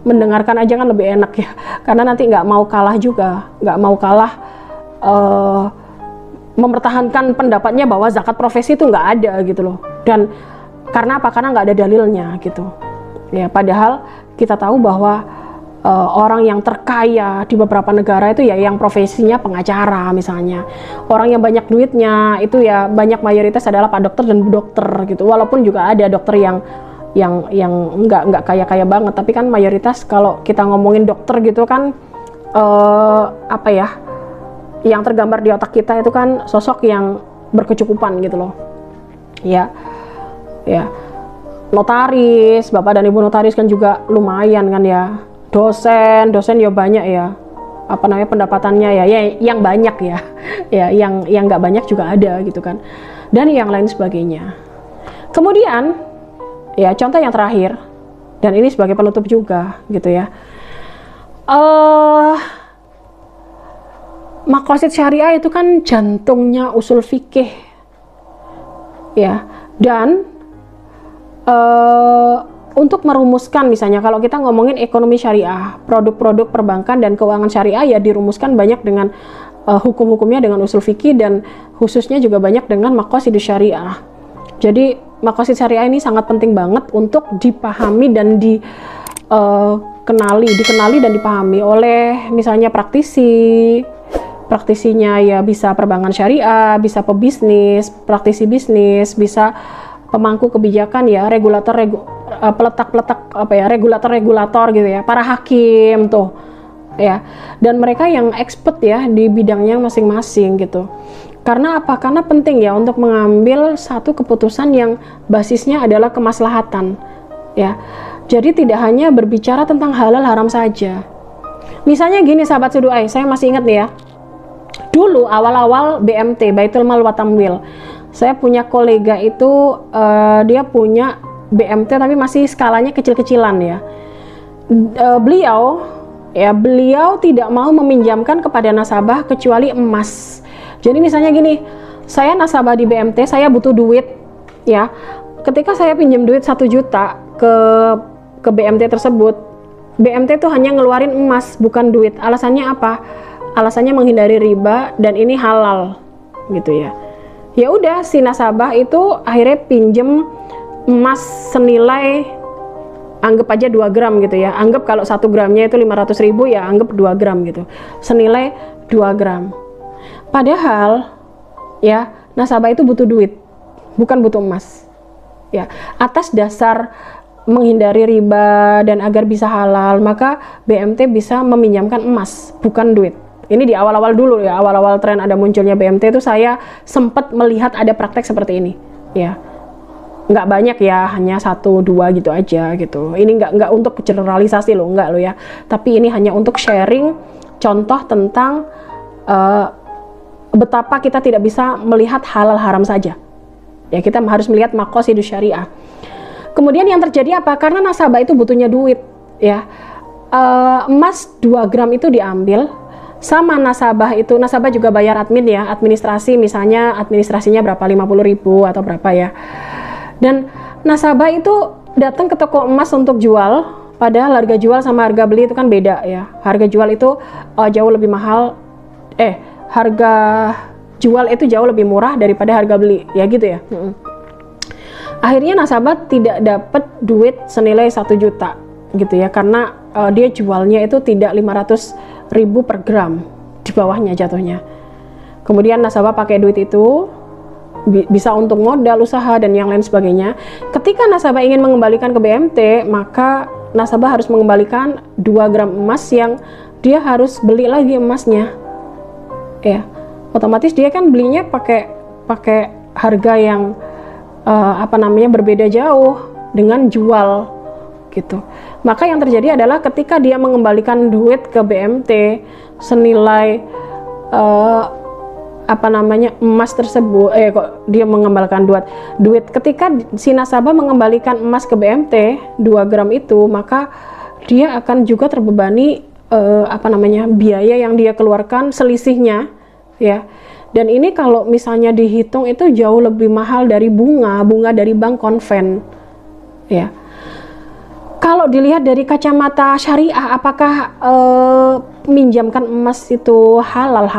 Mendengarkan aja kan lebih enak ya, karena nanti nggak mau kalah juga, nggak mau kalah mempertahankan pendapatnya bahwa zakat profesi itu nggak ada gitu loh. Dan karena apa? Karena nggak ada dalilnya gitu ya, padahal kita tahu bahwa orang yang terkaya di beberapa negara itu ya yang profesinya pengacara misalnya, orang yang banyak duitnya itu ya banyak mayoritas adalah pak dokter dan bu dokter gitu, walaupun juga ada dokter yang nggak kaya banget, tapi kan mayoritas kalau kita ngomongin dokter gitu kan apa ya, yang tergambar di otak kita itu kan sosok yang berkecukupan gitu loh ya. Notaris, bapak dan ibu notaris kan juga lumayan kan ya, dosen ya banyak ya, apa namanya pendapatannya ya yang banyak ya, ya yang nggak banyak juga ada gitu kan, dan yang lain sebagainya. Kemudian ya contoh yang terakhir, dan ini sebagai penutup juga gitu ya, maqasid syariah itu kan jantungnya usul fikih ya, dan untuk merumuskan misalnya kalau kita ngomongin ekonomi syariah, produk-produk perbankan dan keuangan syariah ya dirumuskan banyak dengan hukum-hukumnya dengan usul fikih, dan khususnya juga banyak dengan maqasid syariah. Jadi maqasid syariah ini sangat penting banget untuk dipahami dan dikenali dan dipahami oleh misalnya praktisinya ya bisa perbankan syariah, bisa pebisnis, praktisi bisnis, bisa pemangku kebijakan ya, regulator gitu ya, para hakim tuh ya, dan mereka yang expert ya di bidangnya masing-masing gitu. Karena apa? Karena penting ya untuk mengambil satu keputusan yang basisnya adalah kemaslahatan ya. Jadi tidak hanya berbicara tentang halal haram saja. Misalnya gini sahabat Sudu'ai, saya masih ingat nih ya, dulu awal-awal BMT, Baitul Mal wa Tamwil, saya punya kolega itu dia punya BMT tapi masih skalanya kecil-kecilan ya. Beliau tidak mau meminjamkan kepada nasabah kecuali emas. Jadi misalnya gini, saya nasabah di BMT, saya butuh duit ya. Ketika saya pinjam duit 1 juta ke BMT tersebut, BMT itu hanya ngeluarin emas bukan duit. Alasannya apa? Alasannya menghindari riba dan ini halal gitu ya. Ya udah, si nasabah itu akhirnya pinjem emas senilai anggap aja 2 gram gitu ya. Anggap kalau 1 gramnya itu 500.000 ya, anggap 2 gram gitu. Senilai 2 gram. Padahal ya nasabah itu butuh duit, bukan butuh emas. Ya, atas dasar menghindari riba dan agar bisa halal, maka BMT bisa meminjamkan emas, bukan duit. Ini di awal-awal dulu ya, awal-awal tren ada munculnya BMT itu saya sempat melihat ada praktek seperti ini ya. Nggak banyak ya, hanya 1-2 gitu aja gitu. Ini nggak untuk generalisasi loh, nggak loh ya, tapi ini hanya untuk sharing contoh tentang betapa kita tidak bisa melihat halal haram saja ya, kita harus melihat maqasid syariah. Kemudian yang terjadi apa? Karena nasabah itu butuhnya duit ya, emas 2 gram itu diambil sama nasabah itu. Nasabah juga bayar admin ya, administrasi misalnya, administrasinya berapa, 50.000 atau berapa ya. Dan nasabah itu datang ke toko emas untuk jual, padahal harga jual sama harga beli itu kan beda ya. Harga jual itu jauh lebih mahal, harga jual itu jauh lebih murah daripada harga beli ya gitu ya. Akhirnya nasabah tidak dapat duit senilai 1 juta gitu ya, karena dia jualnya itu tidak 500.000 per gram, di bawahnya jatuhnya. Kemudian nasabah pakai duit itu bisa untuk modal usaha dan yang lain sebagainya. Ketika nasabah ingin mengembalikan ke BMT, maka nasabah harus mengembalikan 2 gram emas yang dia harus beli lagi emasnya ya. Otomatis dia kan belinya pakai harga yang berbeda jauh dengan jual gitu. Maka yang terjadi adalah ketika dia mengembalikan duit ke BMT senilai emas tersebut, dia mengembalikan duit ketika si nasabah mengembalikan emas ke BMT 2 gram itu, maka dia akan juga terbebani biaya yang dia keluarkan, selisihnya ya. Dan ini kalau misalnya dihitung itu jauh lebih mahal dari bunga dari bank konven ya. Kalau dilihat dari kacamata syariah, apakah minjamkan emas itu halal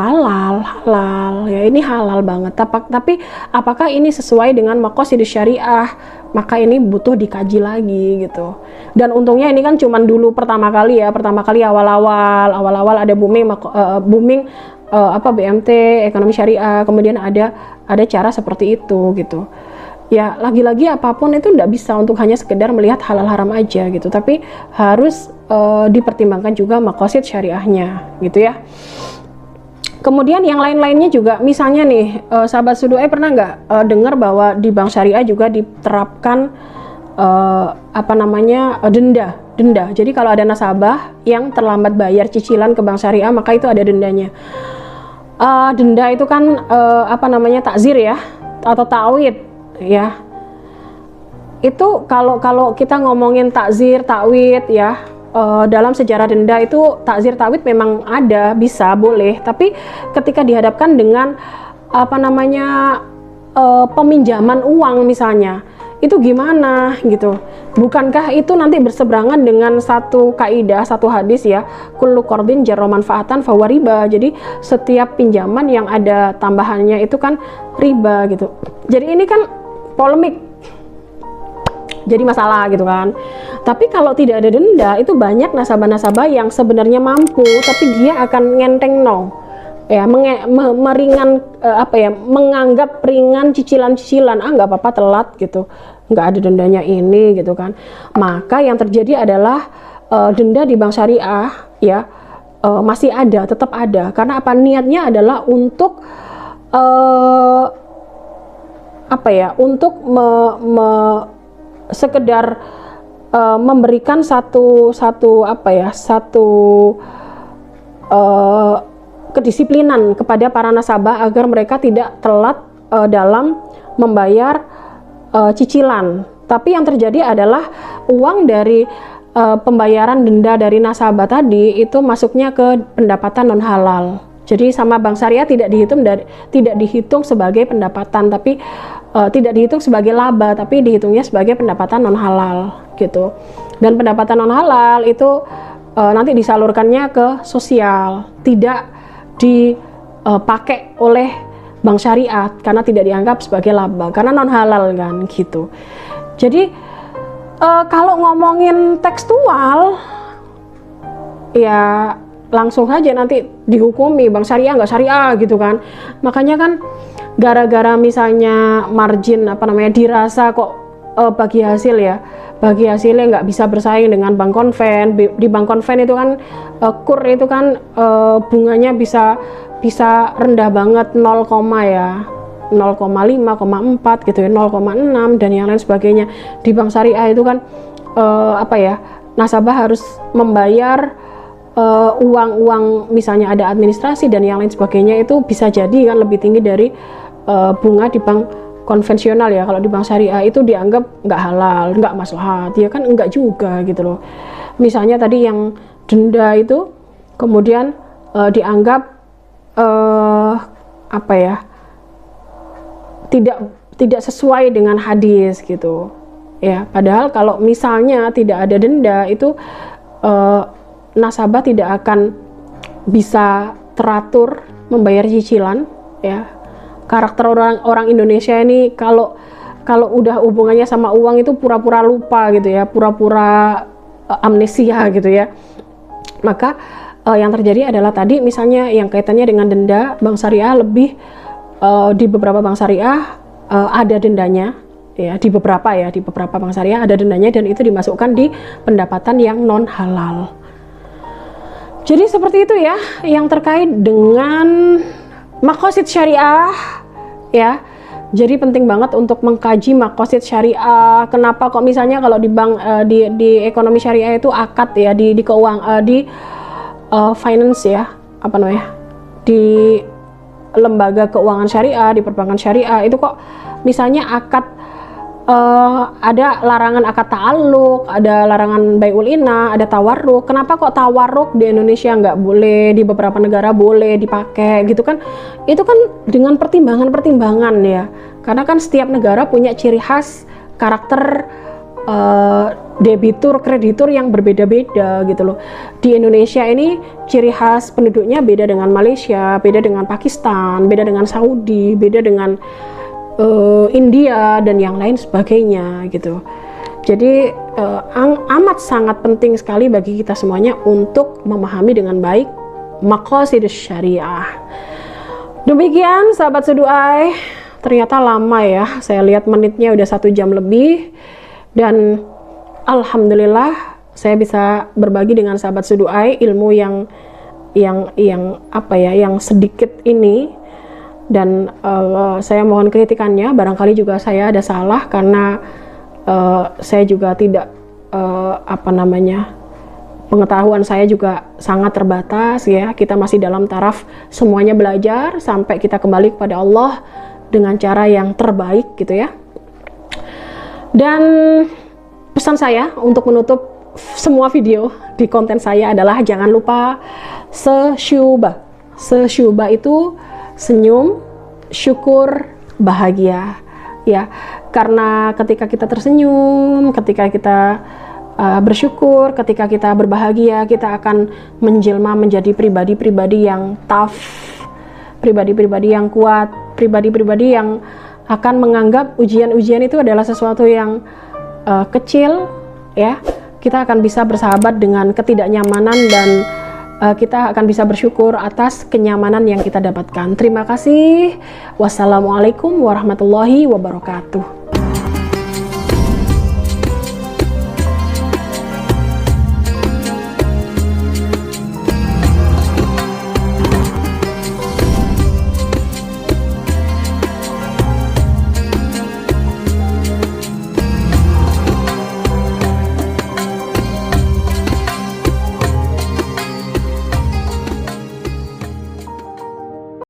ya, ini halal banget. Tapi apakah ini sesuai dengan maqasid syariah? Maka ini butuh dikaji lagi gitu. Dan untungnya ini kan cuman dulu pertama kali awal-awal ada booming BMT ekonomi syariah, kemudian ada cara seperti itu gitu. Ya lagi-lagi apapun itu tidak bisa untuk hanya sekedar melihat halal haram aja gitu, tapi harus dipertimbangkan juga maqasid syariahnya gitu ya. Kemudian yang lain-lainnya juga, misalnya nih sahabat Sudu'ai pernah nggak dengar bahwa di bank syariah juga diterapkan denda denda. Jadi kalau ada nasabah yang terlambat bayar cicilan ke bank syariah, maka itu ada dendanya. Denda itu kan apa namanya, takzir ya, atau ta'wid ya. Itu kalau kita ngomongin takzir, ta'wid ya, dalam sejarah denda itu takzir, ta'wid memang ada, bisa, boleh. Tapi ketika dihadapkan dengan apa namanya, peminjaman uang misalnya, itu gimana gitu? Bukankah itu nanti berseberangan dengan satu kaidah, satu hadis ya, kullu qardin jarra manfaatan fahuwa riba. Jadi setiap pinjaman yang ada tambahannya itu kan riba gitu. Jadi ini kan polemik, jadi masalah gitu kan. Tapi kalau tidak ada denda, itu banyak nasabah-nasabah yang sebenarnya mampu tapi dia akan ngenteng ya, meringan apa ya, menganggap ringan cicilan-cicilan, nggak apa-apa telat gitu, nggak ada dendanya ini gitu kan. Maka yang terjadi adalah denda di bank syariah ya masih ada, tetap ada. Karena apa, niatnya adalah untuk apa ya, untuk sekedar memberikan satu apa ya, satu kedisiplinan kepada para nasabah agar mereka tidak telat dalam membayar cicilan. Tapi yang terjadi adalah uang dari pembayaran denda dari nasabah tadi itu masuknya ke pendapatan non halal. Jadi sama bank syariah tidak dihitung sebagai pendapatan, tapi tidak dihitung sebagai laba, tapi dihitungnya sebagai pendapatan non halal gitu. Dan pendapatan non halal itu nanti disalurkannya ke sosial, tidak dipakai oleh bank syariah karena tidak dianggap sebagai laba, karena non halal kan gitu. Jadi kalau ngomongin tekstual ya langsung saja nanti dihukumi bank syariah nggak syariah gitu kan. Makanya kan gara-gara misalnya margin apa namanya dirasa kok bagi hasil ya, bagi hasilnya nggak bisa bersaing dengan bank konven. Di bank konven itu kan kur itu kan bunganya bisa rendah banget, 0, ya 0,5,4 gitu ya, 0,6 dan yang lain sebagainya. Di bank syariah itu kan apa ya, nasabah harus membayar uang misalnya ada administrasi dan yang lain sebagainya, itu bisa jadi kan lebih tinggi dari bunga di bank konvensional ya. Kalau di bank syariah itu dianggap nggak halal, nggak maslahat, ya kan enggak juga gitu loh. Misalnya tadi yang denda itu kemudian dianggap apa ya, tidak sesuai dengan hadis gitu ya. Padahal kalau misalnya tidak ada denda itu nasabah tidak akan bisa teratur membayar cicilan ya. Karakter orang Indonesia ini kalau udah hubungannya sama uang itu pura-pura lupa gitu ya, pura-pura amnesia gitu ya. Maka yang terjadi adalah tadi misalnya yang kaitannya dengan denda, bank syariah lebih di beberapa bank syariah ada dendanya ya, di beberapa bank syariah ada dendanya dan itu dimasukkan di pendapatan yang non halal. Jadi seperti itu ya yang terkait dengan maqasid syariah ya. Jadi penting banget untuk mengkaji maqasid syariah. Kenapa kok misalnya kalau di bank di ekonomi syariah itu akad ya, di keuangan di finance ya, apa namanya, di lembaga keuangan syariah, di perbankan syariah itu kok misalnya akad ada larangan akad ta'alluq, ada larangan bai'ul ina, ada tawarruk. Kenapa kok tawarruk di Indonesia nggak boleh, di beberapa negara boleh dipakai gitu kan? Itu kan dengan pertimbangan-pertimbangan ya. Karena kan setiap negara punya ciri khas karakter debitur, kreditur yang berbeda-beda gitu loh. Di Indonesia ini ciri khas penduduknya beda dengan Malaysia, beda dengan Pakistan, beda dengan Saudi, beda dengan India dan yang lain sebagainya gitu. Jadi amat sangat penting sekali bagi kita semuanya untuk memahami dengan baik maqasid syariah. Demikian sahabat Seduai, ternyata lama ya, saya lihat menitnya udah 1 jam lebih dan alhamdulillah saya bisa berbagi dengan sahabat Seduai ilmu yang apa ya, yang sedikit ini. Dan saya mohon kritikannya, barangkali juga saya ada salah karena saya juga tidak pengetahuan saya juga sangat terbatas ya. Kita masih dalam taraf semuanya belajar sampai kita kembali kepada Allah dengan cara yang terbaik gitu ya. Dan pesan saya untuk menutup semua video di konten saya adalah jangan lupa sesyuba. Sesyuba itu senyum, syukur, bahagia ya. Karena ketika kita tersenyum, ketika kita bersyukur, ketika kita berbahagia, kita akan menjelma menjadi pribadi-pribadi yang tough, pribadi-pribadi yang kuat, pribadi-pribadi yang akan menganggap ujian-ujian itu adalah sesuatu yang kecil ya. Kita akan bisa bersahabat dengan ketidaknyamanan dan kita akan bisa bersyukur atas kenyamanan yang kita dapatkan. Terima kasih. Wassalamualaikum warahmatullahi wabarakatuh.